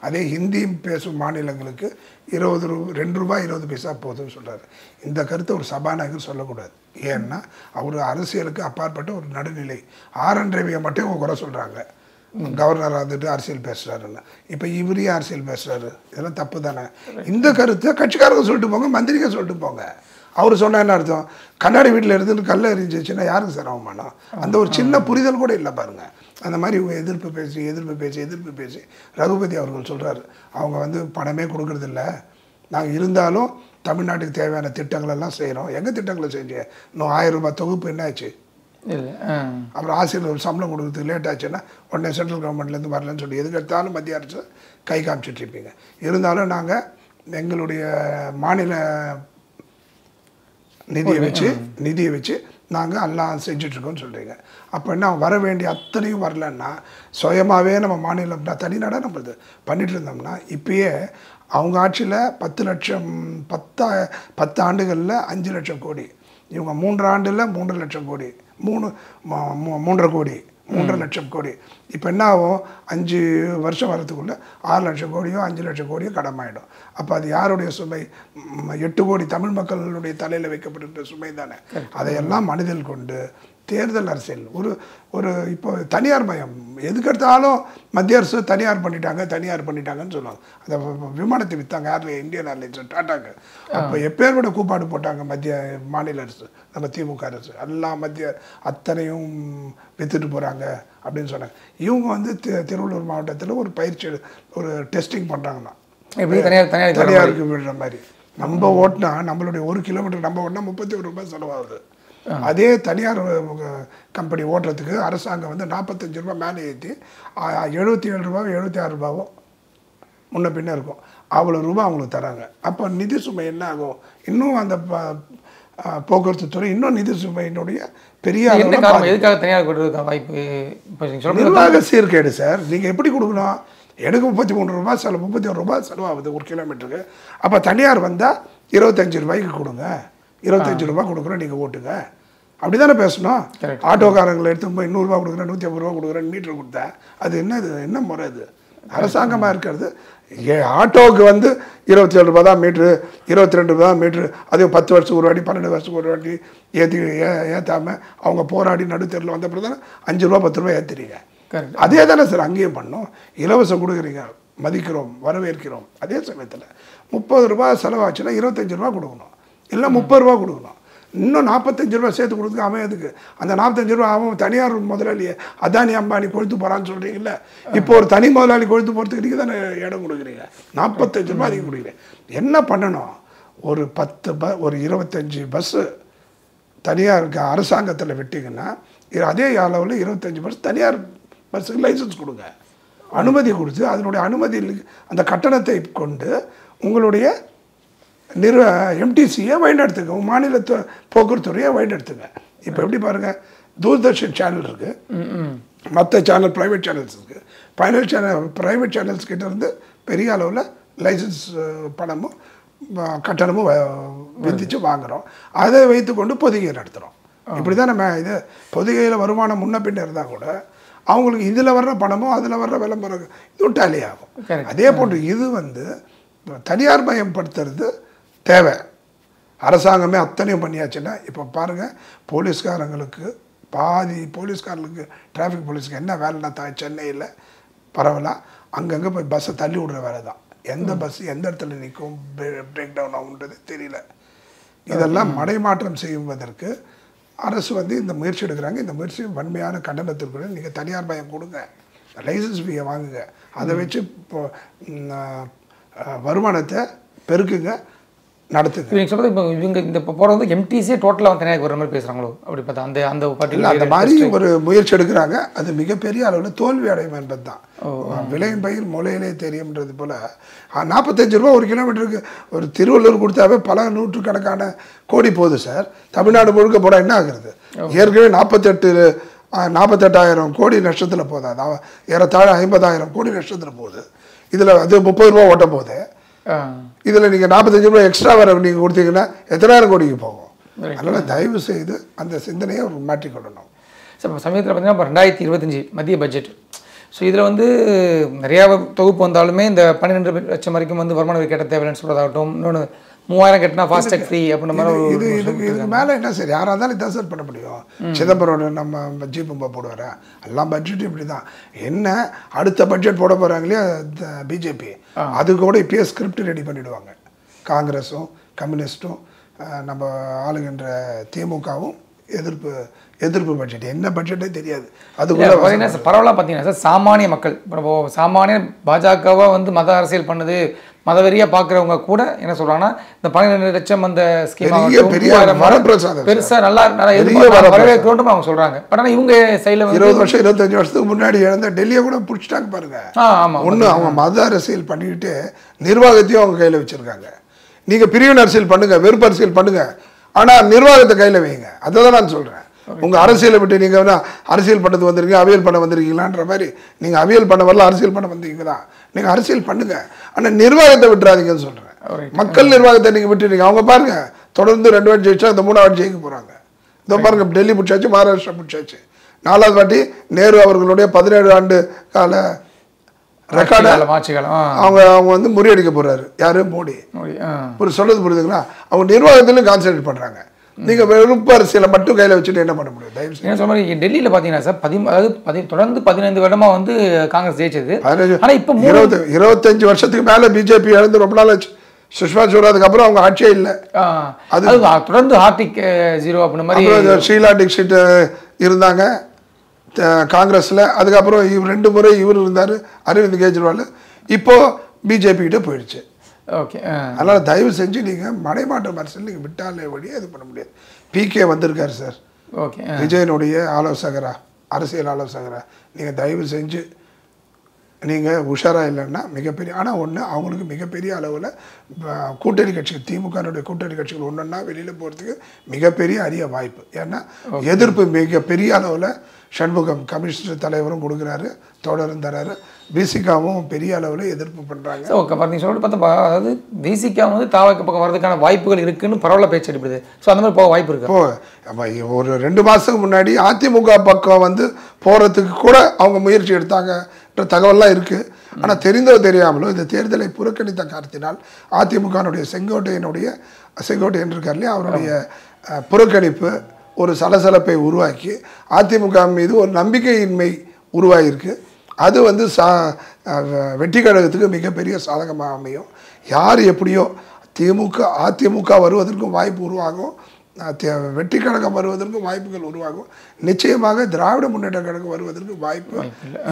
அதே ஹிந்தி பேசும் மாநிலங்களுக்கு ₹2.20 போதும்னு சொல்கிறார். இந்த கருத்தை ஒரு சபாநாயகர் சொல்லக்கூடாது. ஏன்னா அவர் அரசியலுக்கு அப்பாற்பட்ட ஒரு நடுநிலை. ஆர்.என். ரவியை மட்டும் குறை சொல்கிறாங்க, கவர்னர் வந்துட்டு அரசியல் பேசுகிறாருன்னு. இப்போ இவரே அரசியல் பேசுகிறாரு, இதெல்லாம் தப்பு தானே. இந்த கருத்தை கட்சிக்காரங்க சொல்லிட்டு போங்க, மந்திரிக்க சொல்லிட்டு போங்க. அவர் சொன்ன என்ன அர்த்தம், கண்ணாடி வீட்டில் இருந்து கல்லை எரிஞ்சிச்சுன்னா யாருக்கு சார் அவமானம்? அந்த ஒரு சின்ன புரிதல் கூட இல்லை பாருங்கள். அந்த மாதிரி எதிர்ப்பு பேசி ரகுபதி அவர்கள் சொல்கிறார், அவங்க வந்து பணமே கொடுக்குறதில்ல, நாங்கள் இருந்தாலும் தமிழ்நாட்டுக்கு தேவையான திட்டங்களெல்லாம் செய்கிறோம். எங்கள் திட்டங்களை செஞ்சு இன்னும் ₹1000 தொகுப்பு என்ன ஆச்சு? அப்புறம் ஆசிரியர் சம்பளம் கொடுக்குறதுக்கு லேட் ஆச்சுன்னா உடனே சென்ட்ரல் கவர்மெண்ட்லேருந்து வரலன்னு சொல்லி எதுக்கு எடுத்தாலும் மத்திய அரசு கை காமிச்சிட்ருப்பீங்க. இருந்தாலும் நாங்கள் எங்களுடைய மாநில நிதியை வச்சு நாங்கள் எல்லாம் செஞ்சிட்ருக்கோன்னு சொல்கிறீங்க. அப்போ என்ன வர வேண்டிய அத்தனையும் வரலன்னா சுயமாகவே நம்ம மாநிலம் தனிநாடாக நம்மளது பண்ணிகிட்டு இருந்தோம்னா இப்பயே அவங்க ஆட்சியில் 10 லட்சம் 10 ஆண்டுகளில் 5 லட்சம் கோடி, இவங்க 3 ஆண்டில் 3 லட்சம் கோடி, 3.5 கோடி, 3.5 லட்சம் கோடி. இப்போ என்ன ஆகும், 5 வருஷம் வரத்துக்குள்ளே 6 லட்சம் கோடியோ 5 லட்சம் கோடியோ கடமாயிடும். அப்போ அது யாருடைய சுமை? 8 கோடி தமிழ் மக்களுடைய தலையில் வைக்கப்பட்டிருக்கிற சுமை தானே. அதையெல்லாம் மனதில் கொண்டு தேர்தல் அரசியல் ஒரு இப்போ தனியார் மயம் எதுக்கெடுத்தாலும் மத்திய அரசு தனியார் பண்ணிட்டாங்கன்னு சொல்லுவாங்க. அந்த விமானத்தை விற்றாங்க யாரில், இந்தியன் ஏர்லைன்ஸ், டாட்டாக்கு. அப்போ எப்பேரோட கூப்பாடு போட்டாங்க மத்திய மாநில அரசு, நம்ம திமுக அரசு, எல்லாம் மத்திய அத்தனையும் விற்றுட்டு போகிறாங்க அப்படின்னு சொன்னாங்க. இவங்க வந்து திருவள்ளூர் மாவட்டத்தில் ஒரு பயிற்சி ஒரு டெஸ்டிங் பண்ணுறாங்கன்னா தனியாருக்கு விடுற மாதிரி. நம்ம ஓட்டினா நம்மளுடைய 1 கிலோமீட்டர் நம்ம ஓட்டினா ₹31 செலவாகுது. அதே தனியார் கம்பெனி ஓட்டுறதுக்கு அரசாங்கம் வந்து ₹45 மேலே ஏற்றி ₹77 ₹76 முன்ன பின்ன இருக்கும். அவ்வளோ ரூபா அவங்களுக்கு தராங்க. அப்போ நிதி சுமை என்ன ஆகும்? இன்னும் அந்த போக்குவரத்து துறை இன்னும் நிதி சுமையினுடைய பெரிய நிர்வாக சீர்கேடு சார். நீங்கள் எப்படி கொடுக்கணும்? எனக்கு ₹33 செலவு, ₹31 செலவாகுது 1 கிலோமீட்டருக்கு. அப்போ தனியார் வந்தால் ₹25 கொடுங்க, ₹25 கொடுக்குறோம், நீங்கள் ஓட்டுங்க, அப்படி தானே பேசணும். ஆட்டோக்காரங்களை எடுத்து போய் ₹100 கொடுக்குறேன், ₹150 கொடுக்குறேன் மீட்டர் கொடுத்தா அது என்ன முறை? அது அரசாங்கமாக இருக்கிறது. ஆட்டோவுக்கு வந்து ₹27 தான் மீட்ரு, ₹22 தான் மீட்ரு. அதே 10 வருஷத்துக்கு ஒரு வாட்டி 12 வருஷத்துக்கு ஒரு வாட்டி ஏற்றாமல் அவங்க போராடி நடுத்தரில் வந்த பிறகு தானே ₹5 ₹10 ஏற்றுறீங்க. அதே தானே சார் அங்கேயும் பண்ணோம். இலவசம் கொடுக்குறீங்க, மதிக்கிறோம், வரவேற்கிறோம். அதே சமயத்தில் ₹30 செலவாச்சுன்னா ₹25 கொடுக்கணும். இல்லை 30 ரூபா கொடுக்கணும். இன்னும் 45 ரூபா சேர்த்து கொடுத்துக்கு அவன் எதுக்கு? அந்த 45 ரூபா அவன் தனியார் முதலாளியை அதானி அம்பானி கொழுத்து போகிறான்னு சொல்கிறீங்கல்ல. இப்போ ஒரு தனி முதலாளி கொழுத்து போகிறதுக்கு நீங்கள் தானே இடம் கொடுக்குறீங்க. 45 ரூபா நீங்கள் கொடுக்குறீங்க. என்ன பண்ணணும்? ஒரு 25 பஸ்ஸு தனியார் அரசாங்கத்தில் விட்டிங்கன்னா அதே அளவில் 25 பஸ் தனியார் பஸ்ஸுக்கு லைசன்ஸ் கொடுங்க, அனுமதி கொடுத்து அதனுடைய அனுமதி அந்த கட்டணத்தை கொண்டு உங்களுடைய எம்டிசியை வழிநடத்துங்க, மாநில போக்குவரத்துறையை வழிநடத்துங்க. இப்போ எப்படி பாருங்கள், தூர்தர்ஷன் சேனல் இருக்குது, மற்ற சேனல் ப்ரைவேட் சேனல்ஸ் இருக்குது. ப்ரைவேட் சேனல்ஸ் கிட்ட இருந்து பெரிய அளவில் லைசன்ஸ் பணமும் கட்டணமும் விதித்து வாங்குகிறோம். அதை வைத்துக்கொண்டு பொதிகை நடத்துகிறோம். இப்படி தான் நம்ம இது பொதிகையில் வருமானம் முன்ன பின்ன இருந்தால் கூட அவங்களுக்கு இதில் வர்ற பணமும் அதில் வர்ற விளம்பரம் இதுவும் டேலி ஆகும். அதே போன்று இது தனியார் மயப்படுத்துறது தேவை. அரசாங்கமே அத்தனையும் பண்ணியாச்சுன்னா இப்போ பாருங்கள், போலீஸ்காரங்களுக்கு பாதி போலீஸ்காரங்களுக்கு டிராஃபிக் போலீஸ்க்கு என்ன வேலைன்னா சென்னையில் பரவலாக அங்கங்கே போய் பஸ்ஸை தள்ளி விடுற வேலை தான். எந்த பஸ் எந்த இடத்துல நிற்கும், பிரேக் டவுன் ஆகுன்றது தெரியல. இதெல்லாம் மடைமாற்றம் செய்வதற்கு அரசு இந்த முயற்சி எடுக்கிறாங்க. இந்த முயற்சி வன்மையான கண்டனத்திற்கு நீங்கள் தனியார் மயம் கொடுங்க, லைசன்ஸ் ஃபீயை வாங்குங்க, அதை வச்சு இப்போ வருமானத்தை பெருக்குங்க, நடத்துங்க. நீங்கள் சொல்கிறது இப்போ இவங்க இந்த இப்போ போகிறது எம்டிசியே டோட்டலாக தனியாக வர மாதிரி பேசுகிறாங்களோ? அப்படி பார்த்தா அந்த பர்டிகுலர் அந்த மாதிரி ஒரு முயற்சி எடுக்கிறாங்க. அது மிகப்பெரிய அளவில் தோல்வி அடையும் என்பது தான். விளையும் பயிர் முளையிலே தெரியும்ன்றது போல் 45 ரூபா ஒரு கிலோமீட்டருக்கு ஒரு திருவள்ளூர் கொடுத்தாவே பல நூற்றுக்கணக்கான கோடி போகுது சார். தமிழ்நாடு முழுக்க போனால் என்ன ஆகுறது? ஏற்கனவே 48,000 கோடி நஷ்டத்தில் போகுது. அதாவது ஏறத்தாழ 50,000 கோடி நஷ்டத்தில் போகுது. இதில் அது 30 ரூபா ஓட்ட போகுது. இதில் நீங்கள் 45 ரூபா எக்ஸ்ட்ரா வர நீங்கள் கொடுத்தீங்கன்னா எத்தனாயிரம் கோடிக்கு போகும். அதனால் தயவு செய்து அந்த சிந்தனையை அவர் மாற்றிக்கொள்ளணும். சார் இப்போ சமயத்தில் பார்த்தீங்கன்னா இப்போ 2025 மத்திய பட்ஜெட். ஸோ இதில் நிறையா தொகுப்பு வந்தாலுமே இந்த 12 லட்சம் வரைக்கும் வருமான வரி கட்ட தேவைன்னு சொல்கிறதாகட்டும், இன்னொன்று 3000 கட்டினா ஃபாஸ்டேக் ஃப்ரீ அப்படின்ற மாதிரி இதுக்கு மேலே என்ன சார், யாராக இருந்தாலும் இதான் சார் பண்ண முடியும். சிதம்பரம் நம்ம ஜீபம்பா போடுவார், எல்லாம் பட்ஜெட்டும் இப்படி தான். என்ன அடுத்த பட்ஜெட் போட போகிறாங்களே பிஜேபி, அது கூட இப்பயே ஸ்கிரிப்ட் ரெடி பண்ணிவிடுவாங்க. காங்கிரஸும் கம்யூனிஸ்ட்டும் நம்ம ஆளுகின்ற திமுகவும் எதிர்ப்பு பட்ஜெட், என்ன பட்ஜெட்டே தெரியாது. அது கூட பரவாயில்ல. பார்த்தீங்கன்னா சார், சாமானிய மக்கள் இப்போ சாமானிய பாஜகவா மத அரசியல் பண்ணுது, மதவெறியாக பார்க்குறவங்க கூட என்ன சொல்கிறாங்கன்னா இந்த 12 லட்சம் அந்த ஸ்கீம் பெருசாக நல்லா வரவேற்கணும் அவங்க சொல்கிறாங்க. பட் ஆனால் இவங்க சைடில் 20 வருஷம் 25 வருஷத்துக்கு முன்னாடி இழந்த டெல்லியை கூட பிடிச்சிட்டாங்க பாருங்க. ஆமாம், ஒன்று அவங்க மத அரசியல் பண்ணிக்கிட்டு நிர்வாகத்தையும் அவங்க கையில் வச்சுருக்காங்க. நீங்கள் பிரிவினை அரசியல் பண்ணுங்கள், வெறுப்பு அரசியல் பண்ணுங்கள், ஆனால் நிர்வாகத்தை கையில் வைங்க. அதை தான் நான் சொல்கிறேன். உங்கள் அரசியலை விட்டு நீங்கள் அரசியல் பண்ணது வந்திருக்கீங்க, அவியல் பண்ண வந்திருக்கீங்களான்ற மாதிரி. நீங்கள் அவியல் பண்ண வரல, அரசியல் பண்ண வந்தீங்க தான். நீங்கள் அரசியல் பண்ணுங்கள், ஆனால் நிர்வாகத்தை விட்டுறாதீங்கன்னு சொல்கிறேன். மக்கள் நிர்வாகத்தை நீங்கள் விட்டுறீங்க. அவங்க பாருங்கள், தொடர்ந்து 2 வாட்டி ஜெயிச்சா இந்த 3ஆவது வாட்டி ஜெயிக்க போகிறாங்க. இதோ பாருங்கள், டெல்லி முடிச்சாச்சு, மகாராஷ்டிரா முடிச்சாச்சு, 4வது வாட்டி நேரு அவர்களுடைய 17 ஆண்டு கால ரெக்கார்டை அவங்க முறியடிக்க போகிறாரு. யாரு? மோடி. சொல்றது புரியுதுங்களா? அவங்க நிர்வாகத்திலும் கான்சன்ட்ரேட் பண்ணுறாங்க. நீங்கள் வெறுப்பு அரசியலை மட்டும் கையில் வச்சுட்டு என்ன பண்ண முடியும்? தயவு செய்து சொன்ன மாதிரி டெல்லியில் பார்த்தீங்கன்னா சார் தொடர்ந்து 15 வருடமாக காங்கிரஸ் ஜெயிச்சது. ஆனால் இப்போ 25 வருஷத்துக்கு மேலே பிஜேபி இழந்து ரொம்ப நாள் ஆச்சு. சுஷ்மா ஸ்வராஜுக்கு அப்புறம் அவங்க ஆட்சியே இல்லை. அது தொடர்ந்து ஹார்டிக் ஜீரோ அப்படின்ற மாதிரி ஷீலா டிக்ஷிட் இருந்தாங்க காங்கிரஸில். அதுக்கப்புறம் 2 முறை இவர் இருந்தார், அரவிந்த் கெஜ்ரிவால். இப்போது பிஜேபி கிட்ட போயிடுச்சு. ஓகே, அதனால் தயவு செஞ்சு நீங்கள் மடைமாற்றம் அரசியல் நீங்கள் விட்டாலே வழியே இது பண்ண முடியாது. பிகே வந்திருக்காரு சார், ஓகே, விஜயனுடைய ஆலோசகரா, அரசியல் ஆலோசகரா. நீங்கள் தயவு செஞ்சு நீங்கள் உஷாராக இல்லைன்னா மிகப்பெரிய, ஆனால் ஒன்று அவங்களுக்கு மிகப்பெரிய அளவில் கூட்டணி கட்சிகள், திமுகனுடைய கூட்டணி கட்சிகள் ஒன்றுன்னா வெளியில் போகிறதுக்கு மிகப்பெரிய அரிய வாய்ப்பு. ஏன்னா எதிர்ப்பு மிகப்பெரிய அளவில் சண்முகம் கம்யூனிஸ்ட் தலைவரும் கொடுக்குறாரு, தோழரும் தராரு, பிசிகாவும் பெரிய அளவில் எதிர்ப்பு பண்ணுறாங்க. ஓகே, நீங்கள் சொல்லிட்டு பார்த்தா அதாவது பிசிகா தாவக்க பக்கம் வரதுக்கான வாய்ப்புகள் இருக்குன்னு பரவாயில்ல பேச்சு அடிப்படுது. ஸோ அந்த மாதிரி போக வாய்ப்பு இருக்கு. இப்போ ஒரு 2 மாதத்துக்கு முன்னாடி அதிமுக பக்கம் போகிறதுக்கு கூட அவங்க முயற்சி எடுத்தாங்கன்ற தகவல்லாம் இருக்குது. ஆனால் தெரிந்தோ தெரியாமலோ இந்த தேர்தலை புறக்கணித்த காரணத்தினால் அதிமுகனுடைய செங்கோட்டையன் இருக்கார் இல்லையா, அவருடைய புறக்கணிப்பு ஒரு சலசலப்பை உருவாக்கி அதிமுக மீது ஒரு நம்பிக்கையின்மை உருவாகிருக்கு. அது வெற்றி கழகத்துக்கு மிகப்பெரிய சாதகமாக அமையும். யார் எப்படியோ அதிமுக வருவதற்கும் வாய்ப்பு உருவாகும், வெற்றி கழகம் வருவதற்கும் வாய்ப்புகள் உருவாகும். நிச்சயமாக திராவிட முன்னேற்ற கழகம் வருவதற்கு வாய்ப்பு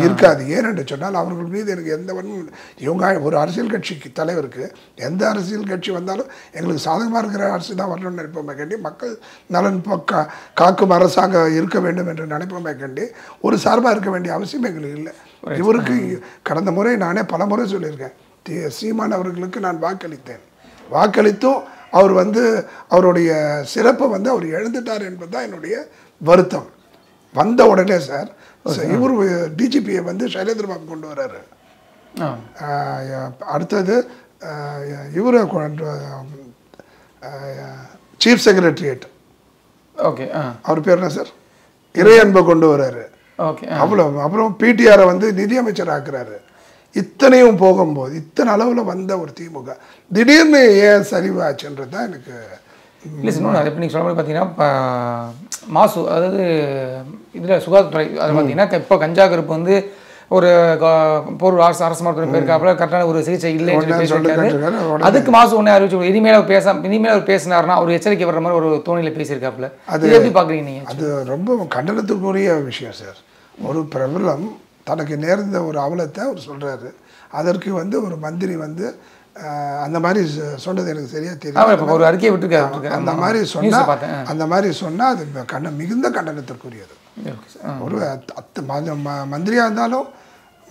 இருக்காது. ஏனென்று சொன்னால் அவர்கள் மீது எனக்கு எந்த வன்மும், இவங்க ஒரு அரசியல் கட்சிக்கு தலைவருக்கு எந்த அரசியல் கட்சி வந்தாலும் எங்களுக்கு சாதகமாக இருக்கிற அரசு தான் வரணும்னு நினைப்போமே கண்டி, மக்கள் நலன் காக்கும் அரசாங்கம் இருக்க வேண்டும் என்று நினைப்போமே கண்டி, ஒரு சார்பாக இருக்க வேண்டிய அவசியம் எங்களுக்கு இல்லை. இவருக்கு கடந்த முறை நானே பல முறை சொல்லியிருக்கேன், சீமான் அவர்களுக்கு நான் வாக்களித்தும் அவர் அவருடைய சிறப்பை அவர் இழந்துட்டார் என்பது தான் என்னுடைய வருத்தம். வந்த உடனே சார் இவர் டிஜிபியை சைலேந்திரபாபு கொண்டு வர்றாரு. அடுத்தது இவர் சீஃப் செக்ரட்டரியேட், ஓகே, அவர் பேர் என்ன சார், இறையன்பை கொண்டு வர்றாரு. அவ்வளோ. அப்புறம் பிடிஆரை நிதியமைச்சர் ஆக்குறாரு. இத்தனையும் போகும்போது இத்தனை அளவில் வந்த ஒரு திமுக திடீர்னு ஏன் சரிவாச்சுன்றது தான் எனக்கு இல்லை சார். அது இப்போ நீங்கள் சொல்ல மாதிரி பார்த்தீங்கன்னா மாசு, அதாவது இதில் சுகாதாரத்துறை அது பார்த்தீங்கன்னா இப்போ கஞ்சா கருப்பு ஒரு பொருள் அரசு மருத்துவ பேருக்காப்புல கரெக்டான ஒரு சிகிச்சை இல்லைன்னு சொல்லியிருக்காரு. அதுக்கு மாசு ஒன்றே அறிவிச்சு இனிமேல் அவர் பேசினார்னா ஒரு எச்சரிக்கை வர்ற மாதிரி ஒரு தோணியில் பேசியிருக்காப்புல. அது எப்படி பார்க்குறீங்க நீங்கள்? அது ரொம்ப கண்டனத்துக்குரிய விஷயம் சார். ஒரு பிரபலம் தனக்கு நேர்ந்த ஒரு அவலத்தை அவர் சொல்கிறாரு. அதற்கு ஒரு மந்திரி அந்த மாதிரி சொன்னது எனக்கு சரியாக தெரியும். ஒரு அறிக்கையை விட்டுருக்காரு. அந்த மாதிரி சொன்னால் அது மிகுந்த கண்டனத்திற்குரியது. ஒரு மந்திரியாக இருந்தாலும்,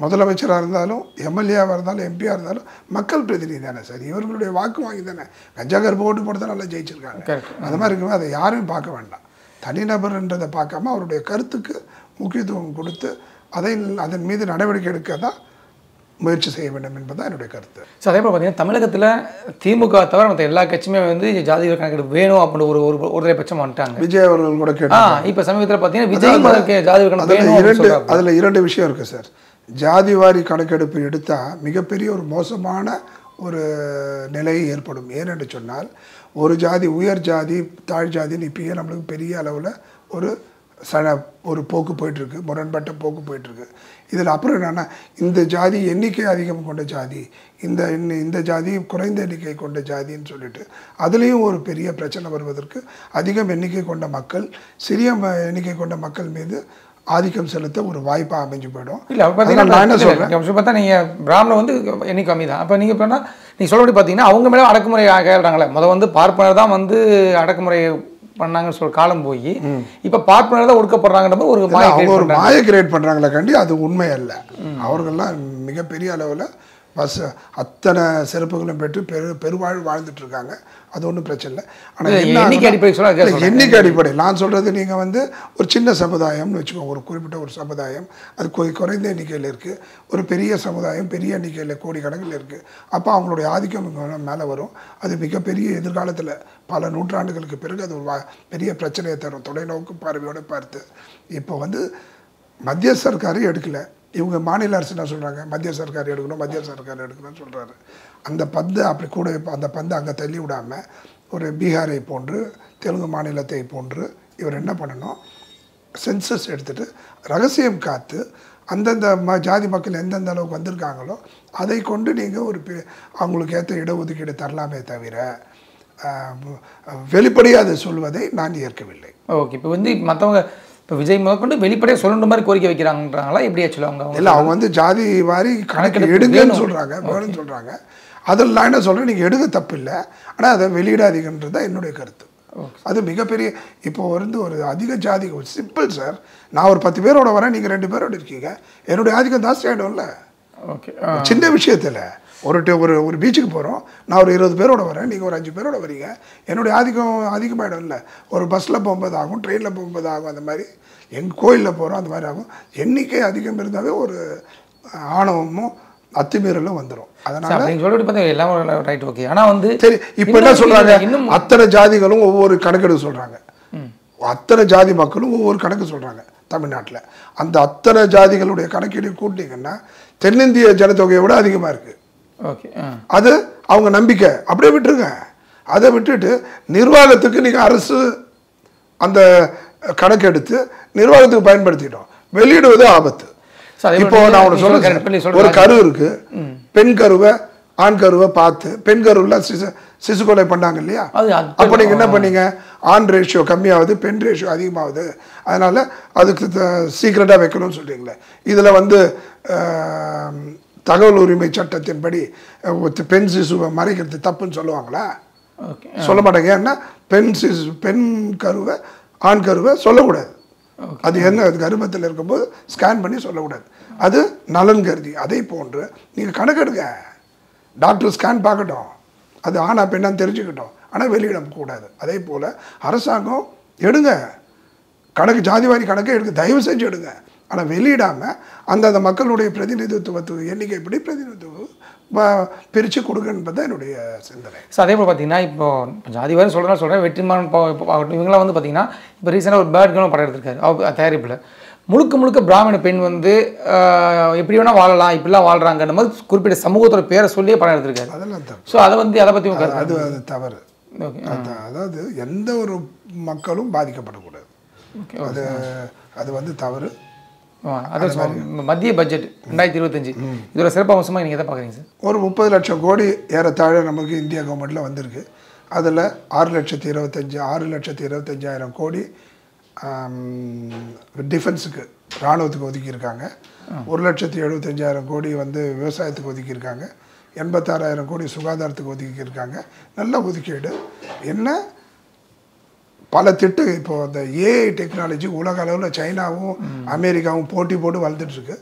முதலமைச்சராக இருந்தாலும், எம்எல்ஏவாக இருந்தாலும், எம்பியாக இருந்தாலும் மக்கள் பிரதிநிதி தானே சார். இவர்களுடைய வாக்கு வாங்கி தானே கஞ்சா கருப்பு ஓட்டு போட்டு தான் நல்லா ஜெயிச்சிருக்காங்க. அந்த மாதிரி இருக்கும்போது அதை யாரும் பார்க்க வேண்டாம். தனிநபர்ன்றதை பார்க்காம அவருடைய கருத்துக்கு முக்கியத்துவம் கொடுத்து அதன் மீது நடவடிக்கை எடுக்க தான் முயற்சி செய்ய வேண்டும் என்பதுதான் என்னுடைய கருத்து. ஸோ அதே போல் பார்த்தீங்கன்னா தமிழகத்தில் திமுக தவிர மற்ற எல்லா கட்சியுமே ஜாதி கணக்கெடுப்பு வேணும் அப்படின்னு ஒரு பட்சம் வந்துட்டாங்க. விஜய் அவர்கள் கூட கேட்டாங்க. இப்போ சமீபத்தில் பார்த்தீங்கன்னா விஜய் ஜாதி கணக்கு அதில் இரண்டு விஷயம் இருக்குது சார். ஜாதிவாரி கணக்கெடுப்பு எடுத்தால் மிகப்பெரிய ஒரு மோசமான ஒரு நிலை ஏற்படும். ஏனென்று சொன்னால் ஒரு ஜாதி உயர் ஜாதி தாழ் ஜாதின்னு இப்பயே நம்மளுக்கு பெரிய அளவில் ஒரு போக்கு போயிட்டுருக்கு, முரண்பட்ட போக்கு போயிட்டுருக்கு. இதில் அப்புறம் என்னென்னா இந்த ஜாதி எண்ணிக்கை அதிகம் கொண்ட ஜாதி, இந்த ஜாதி குறைந்த எண்ணிக்கை கொண்ட ஜாதின்னு சொல்லிட்டு அதுலேயும் ஒரு பெரிய பிரச்சனை வருவதற்கு அதிகம் எண்ணிக்கை கொண்ட மக்கள் சிறிய எண்ணிக்கை கொண்ட மக்கள் மீது ஆதிக்கம் செலுத்த ஒரு வாய்ப்பாக அமைஞ்சு போயிடும். இல்லை நான் என்ன சொல்கிறேன், பார்த்தா நீங்கள் பிராமணர் எண்ணிக்கை கம்மி தான். அப்போ நீங்கள் போனால் நீங்கள் சொல்லப்படி பார்த்தீங்கன்னா அவங்க மேலே அடக்குமுறை கேட்குறாங்களே. முதல் பார்ப்பனர் தான் அடக்குமுறை பண்ணாங்கன்னு சொல்ற காலம் போய் இப்ப பார்ப்பனர் தான் ஒடுக்கப்படுறாங்கன்ற ஒரு மாயை கிரியேட் பண்றாங்களே கண்டி அது உண்மை அல்ல. அவர்கள்லாம் மிகப்பெரிய அளவில் அத்தனை சிறப்புகளும் பெற்று பெருவாழ் வாழ்ந்துட்டு இருக்காங்க. அது ஒன்றும் பிரச்சனை இல்லை. ஆனால் எண்ணிக்கை அடிப்படை நான் சொல்கிறது, நீங்கள் ஒரு சின்ன சமுதாயம்னு வச்சுக்கோங்க, ஒரு குறிப்பிட்ட ஒரு சமுதாயம் அது குறைந்த எண்ணிக்கையில் இருக்குது, ஒரு பெரிய சமுதாயம் பெரிய எண்ணிக்கையில் கோடிக்கணக்கில் இருக்குது. அப்போ அவங்களுடைய ஆதிக்கம் மேலே வரும். அது மிகப்பெரிய எதிர்காலத்தில் பல நூற்றாண்டுகளுக்கு பிறகு அது ஒரு பெரிய பிரச்சனையை தரும். தொலைநோக்கு பார்வையோடு பார்த்து இப்போ மத்திய சர்க்காரை எடுக்கலை, இவங்க மாநில அரசு என்ன சொல்கிறாங்க, மத்திய சர்க்கார் எடுக்கணும்னு சொல்கிறாரு. அந்த பந்தை அப்படி கூட அந்த பந்தை அங்கே தள்ளி விடாமல் ஒரு பீகாரை போன்று தெலுங்கு மாநிலத்தை போன்று இவர் என்ன பண்ணணும், சென்சஸ் எடுத்துகிட்டு ரகசியம் காத்து அந்தந்த ஜாதி மக்கள் எந்தெந்த அளவுக்கு வந்திருக்காங்களோ அதை கொண்டு நீங்கள் அவங்களுக்கு ஏற்ற இடஒதுக்கீடு தரலாமே தவிர வெளிப்படையாக அதை சொல்வதை நான் ஏற்கவில்லை. ஓகே. இப்போ மற்றவங்க இப்போ விஜய் முதற்கொண்டு வெளிப்படையாக சொல்லணுன்ற மாதிரி கோரிக்கை வைக்கிறாங்கன்றாங்களா, எப்படியா சொல்லுவாங்க? இல்லை, அவங்க ஜாதி வாரி கணக்கு எடுங்கன்னு சொல்கிறாங்க, வேணும்னு சொல்கிறாங்க. அதில் நான் என்ன சொல்கிறேன், நீங்கள் எடுக்க தப்பு இல்லை, ஆனால் அதை வெளியிடாதீங்கன்றது தான் என்னுடைய கருத்து. அது மிகப்பெரிய இப்போ ஒரு அதிக ஜாதி சிம்பிள் சார். நான் ஒரு 10 பேரோட வரேன், நீங்கள் 2 பேரோட இருக்கீங்க, என்னுடைய ஆதிக்கம் ஜாஸ்தி ஆகிடும்ல. ஓகே. சின்ன விஷயத்தில் ஒரு பீச்சுக்கு போகிறோம், நான் ஒரு 20 பேரோட வரேன், நீங்கள் ஒரு 5 பேரோட வரீங்க, என்னுடைய ஆதிக்கம் அதிகமாகிடும் இல்லை. ஒரு பஸ்ஸில் போகும்போது ஆகும், ட்ரெயினில் போகும்போது ஆகும், அந்த மாதிரி எங்கள் கோயிலில் போகிறோம் அந்த மாதிரி ஆகும். எண்ணிக்கை அதிகம் இருந்தாவே ஒரு ஆணவமும் அத்துமீறலும் வந்துடும். அதனால் நீங்கள் சொல்லிட்டு பார்த்தா எல்லாம் ரைட், ஓகே. ஆனால் சரி, இப்போ என்ன சொல்கிறாங்க, அத்தனை ஜாதிகளும் ஒவ்வொரு கணக்கெடுப்பு சொல்கிறாங்க, அத்தனை ஜாதி மக்களும் ஒவ்வொரு கணக்கு சொல்கிறாங்க தமிழ்நாட்டில். அந்த அத்தனை ஜாதிகளுடைய கணக்கீடு கூட்டிங்கன்னா தென்னிந்திய ஜனத்தொகையை விட அதிகமாக இருக்குது. ஓகே. அது அவங்க நம்பிக்கை, அப்படியே விட்டுருங்க. அதை விட்டுட்டு நிர்வாகத்துக்கு நீங்கள் அரசு அந்த கணக்கெடுத்து நிர்வாகத்துக்கு பயன்படுத்திட்டோம், வெளியிடுவது ஆபத்து. இப்போ நான் ஒன்று சொல்றேன், ஒரு கரு இருக்கு, பெண் கருவை ஆண் கருவை பார்த்து பெண் கருவில் சிசு கொலை பண்ணாங்க இல்லையா? அப்போ நீங்கள் என்ன பண்ணீங்க? ஆண் ரேஷியோ கம்மியாகுது, பெண் ரேஷியோ அதிகமாகுது, அதனால் அதுக்கு சீக்கிரட்டாக வைக்கணும்னு சொல்கிறீங்களே. இதில் வந்து தகவல் உரிமை சட்டத்தின்படி பெண் சிசுவை மறைக்கிறது தப்புன்னு சொல்லுவாங்களா? சொல்ல மாட்டாங்க. ஏன்னா பெண் கருவை ஆண் கருவை சொல்லக்கூடாது. அது என்ன, அது கர்ப்பத்தில் இருக்கும்போது ஸ்கேன் பண்ணி சொல்லக்கூடாது. அது நலன் கருதி. அதே போன்று நீங்கள் கணக்கெடுங்க, டாக்டர் ஸ்கேன் பார்க்கட்டும், அது ஆணா பெண்ணான்னு தெரிஞ்சுக்கிட்டோம், ஆனால் வெளியிடக்கூடாது. அதே போல் அரசாங்கம் எடுங்க கணக்கு, ஜாதிவாரி கணக்கை எடுங்க, தயவு செஞ்சு எடுங்க. ஆனால் வெளியிடாமல் அந்தந்த மக்களுடைய பிரதிநிதித்துவத்துக்கு எண்ணிக்கை எப்படி பிரதிநிதித்துவம் பிரித்து கொடுங்கன்றது தான் என்னுடைய சிந்தனை. ஸோ அதே போல் பார்த்தீங்கன்னா இப்போ ஜாதிவாரி சொல்கிறேன் வெற்றிமாறன் இவங்களாம் வந்து பார்த்தீங்கன்னா இப்போ ரீசெண்டாக ஒரு பேட் கேர்ளும் படம் எடுத்திருக்காரு தயாரிப்பில். முழுக்க பிராமண பெண் வந்து எப்படி வேணால் வாழலாம், இப்படிலாம் வாழ்கிறாங்கன்ற மாதிரி குறிப்பிட்ட சமூகத்தோட பேரை சொல்லியே படம் எடுத்திருக்காரு. அதெல்லாம் தப்பு. ஸோ அதை வந்து அதை பற்றி அது தவறு. அதாவது எந்த ஒரு மக்களும் பாதிக்கப்படக்கூடாது. அது வந்து தவறு. அது மத்திய பட்ஜெட் 2025 இதோட சிறப்பு அம்சமாக நீங்கள் எதை பார்க்குறீங்க சார்? ஒரு 30 லட்சம் கோடி ஏறத்தாழ நமக்கு இந்தியா கவர்மெண்ட்டில் வந்திருக்கு. அதில் 6,25,000 கோடி டிஃபென்ஸுக்கு, இராணுவத்துக்கு ஒதுக்கியிருக்காங்க. 1,75,000 கோடி வந்து விவசாயத்துக்கு ஒதுக்கியிருக்காங்க. 86,000 கோடி சுகாதாரத்துக்கு ஒதுக்கியிருக்காங்க. நல்ல ஒதுக்கீடு. என்ன பல திட்டு. இப்போது அந்த ஏஐ டெக்னாலஜி உலக அளவில் சைனாவும் அமெரிக்காவும் போட்டி போட்டு வளர்ந்துட்டுருக்கு.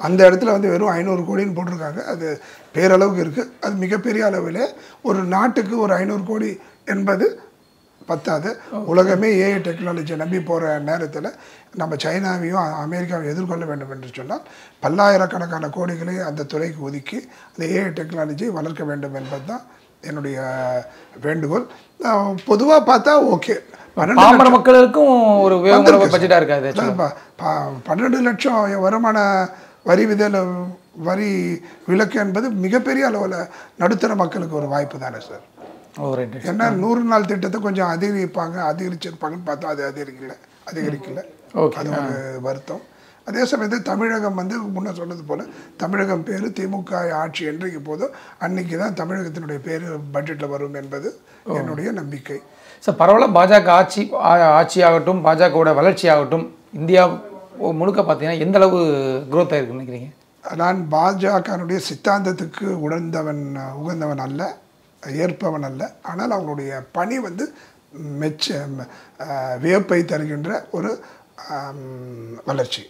அந்த இடத்துல வந்து வெறும் 500 கோடின்னு போட்டிருக்காங்க. அது பேரளவுக்கு இருக்குது. அது மிகப்பெரிய அளவில் ஒரு நாட்டுக்கு ஒரு 500 கோடி என்பது பத்தாது. உலகமே ஏஐ டெக்னாலஜியை நம்பி போகிற நேரத்தில் நம்ம சைனாவையும் அமெரிக்காவையும் எதிர்கொள்ள வேண்டும் என்று சொன்னால் பல்லாயிரக்கணக்கான கோடிகளை அந்த துறைக்கு ஒதுக்கி அந்த ஏஐ டெக்னாலஜியை வளர்க்க வேண்டும் என்பது தான் என்னுடைய வேண்டுகோள். பொதுவாக பார்த்தா ஓகே, பாமர மக்களுக்கும் ஒரு பட்ஜெட்டாக இருக்காது. 12 லட்சம் வருமான வரி விலக்கு என்பது மிகப்பெரிய அளவில் நடுத்தர மக்களுக்கு ஒரு வாய்ப்பு தானே சார். ஏன்னா 100 நாள் திட்டத்தை கொஞ்சம் அதிகரிச்சிருப்பாங்கன்னு பார்த்தா அது அதிகரிக்கல. அது ஒரு வருத்தம். அதே சமயத்தில் தமிழகம் வந்து முன்ன சொன்னது போல் தமிழகம் பேர் திமுக ஆட்சி என்றைக்கு போதும் அன்னைக்கு தான் தமிழகத்தினுடைய பேர் பட்ஜெட்டில் வரும் என்பது என்னுடைய நம்பிக்கை. சார் பரவாயில்ல, பாஜக ஆட்சியாகட்டும் பாஜகவோட வளர்ச்சி ஆகட்டும் இந்தியா முழுக்க பார்த்தீங்கன்னா எந்த அளவு க்ரோத் ஆகிருக்குன்னு நினைக்கிறீங்க? நான் பாஜகனுடைய சித்தாந்தத்துக்கு உகந்தவன் அல்ல, ஏற்பவன் அல்ல. ஆனால் அவங்களுடைய பணி வந்து வியப்பை தருகின்ற ஒரு வளர்ச்சி,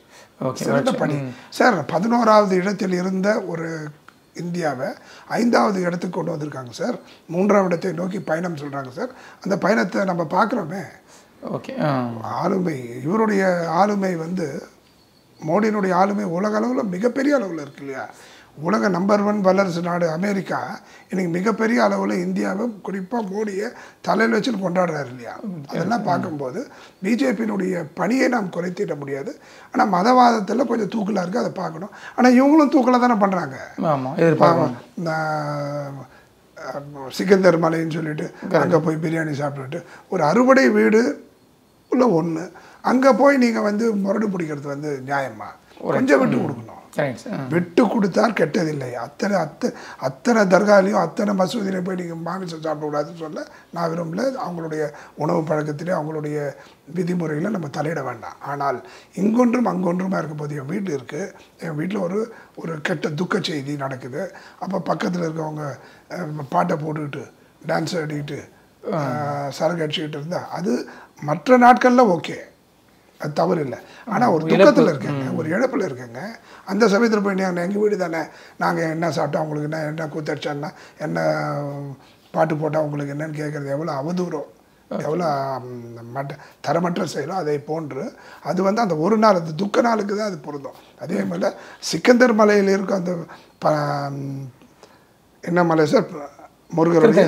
சிறந்த பணி சார். 11வது இடத்தில் இருந்த ஒரு இந்தியாவை 5வது இடத்துக்கு கொண்டு வந்திருக்காங்க சார். 3ஆம் இடத்தை நோக்கி பயணம் சொல்கிறாங்க சார். அந்த பயணத்தை நம்ம பார்க்குறோமே. ஓகே, ஆளுமை, இவருடைய ஆளுமை வந்து மோடியினுடைய ஆளுமை உலக அளவில் மிகப்பெரிய அளவில் இருக்கு இல்லையா? உலக நம்பர் 1 வல்லரசு நாடு அமெரிக்கா இன்னைக்கு மிகப்பெரிய அளவில் இந்தியாவை குறிப்பாக மோடியை தலையில் வச்சு கொண்டாடுறாரு இல்லையா? அதெல்லாம் பார்க்கும்போது பிஜேபியினுடைய பணியை நாம் குறைத்திட முடியாது. ஆனால் மதவாதத்தில் கொஞ்சம் தூக்கலாக இருக்குது, அதை பார்க்கணும். ஆனால் இவங்களும் தூக்கலாக தானே பண்ணுறாங்க. சிக்கந்தர் மலைன்னு சொல்லிட்டு அங்கே போய் பிரியாணி சாப்பிட்டுட்டு ஒரு அறுபடை வீடு உள்ள ஒன்று அங்கே போய் நீங்கள் வந்து முரடு பிடிக்கிறது வந்து நியாயமா? கொஞ்சம் விட்டு கொடுக்கணும். விட்டு கொடுத்தால் கெட்டதில்லை. அத்தனை தர்காலையும் அத்தனை மசூதியிலையும் போய் நீங்கள் மாமிசம் சாப்பிடக்கூடாதுன்னு சொல்ல நான் விரும்பல. அவங்களுடைய உணவு பழக்கத்திலே அவங்களுடைய விதிமுறைகளை நம்ம தலையிட வேண்டாம். ஆனால் இங்கொன்றும் அங்கொன்றுமா இருக்கும் போது என் வீடு இருக்குது, என் வீட்டில் ஒரு கெட்ட துக்க செய்தி நடக்குது. அப்போ பக்கத்தில் இருக்கவங்க பாட்டை போட்டுக்கிட்டு டான்ஸ் ஆடிக்கிட்டு சரக்கு அடிச்சுக்கிட்டு இருந்தால் அது மற்ற நாட்களில் ஓகே, அது தவறு இல்லை. ஆனால் ஒரு துக்கத்தில் இருக்கேங்க, ஒரு இழப்பில் இருக்கேங்க. அந்த சமயத்தில் போய் எங்கள் வீடு தானே, நாங்கள் என்ன சாப்பிட்டோம், அவங்களுக்கு என்ன கூத்தடிச்சான்னா என்ன பாட்டு போட்டால் உங்களுக்கு என்னன்னு கேட்குறது எவ்வளோ அவதூறம், எவ்வளோ தரமற்ற செயலும். அதை போன்று அது வந்து அந்த ஒரு நாள், அந்த துக்க நாளுக்கு தான் அது பொருந்தும். அதே மாதிரி சிக்கந்தர் மலையில் இருக்க அந்த என்ன மலை சார், முருகருடைய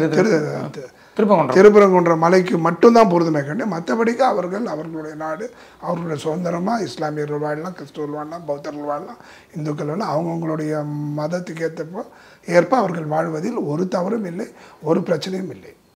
திருப்பரங்குன்ற மலைக்கு மட்டும்தான் பொருதுமே கண்டு, மற்றபடிக்கு அவர்களுடைய நாடு, அவர்களுடைய சுதந்திரமாக இஸ்லாமியர்கள் வாழலாம், கிறிஸ்துவர்கள் வாழலாம், பௌத்தர்கள் வாழலாம், இந்துக்கள் வாழலாம். அவங்கவுங்களுடைய மதத்துக்கு ஏற்ப அவர்கள் வாழ்வதில் ஒரு தவறும் இல்லை, ஒரு பிரச்சனையும் இல்லை.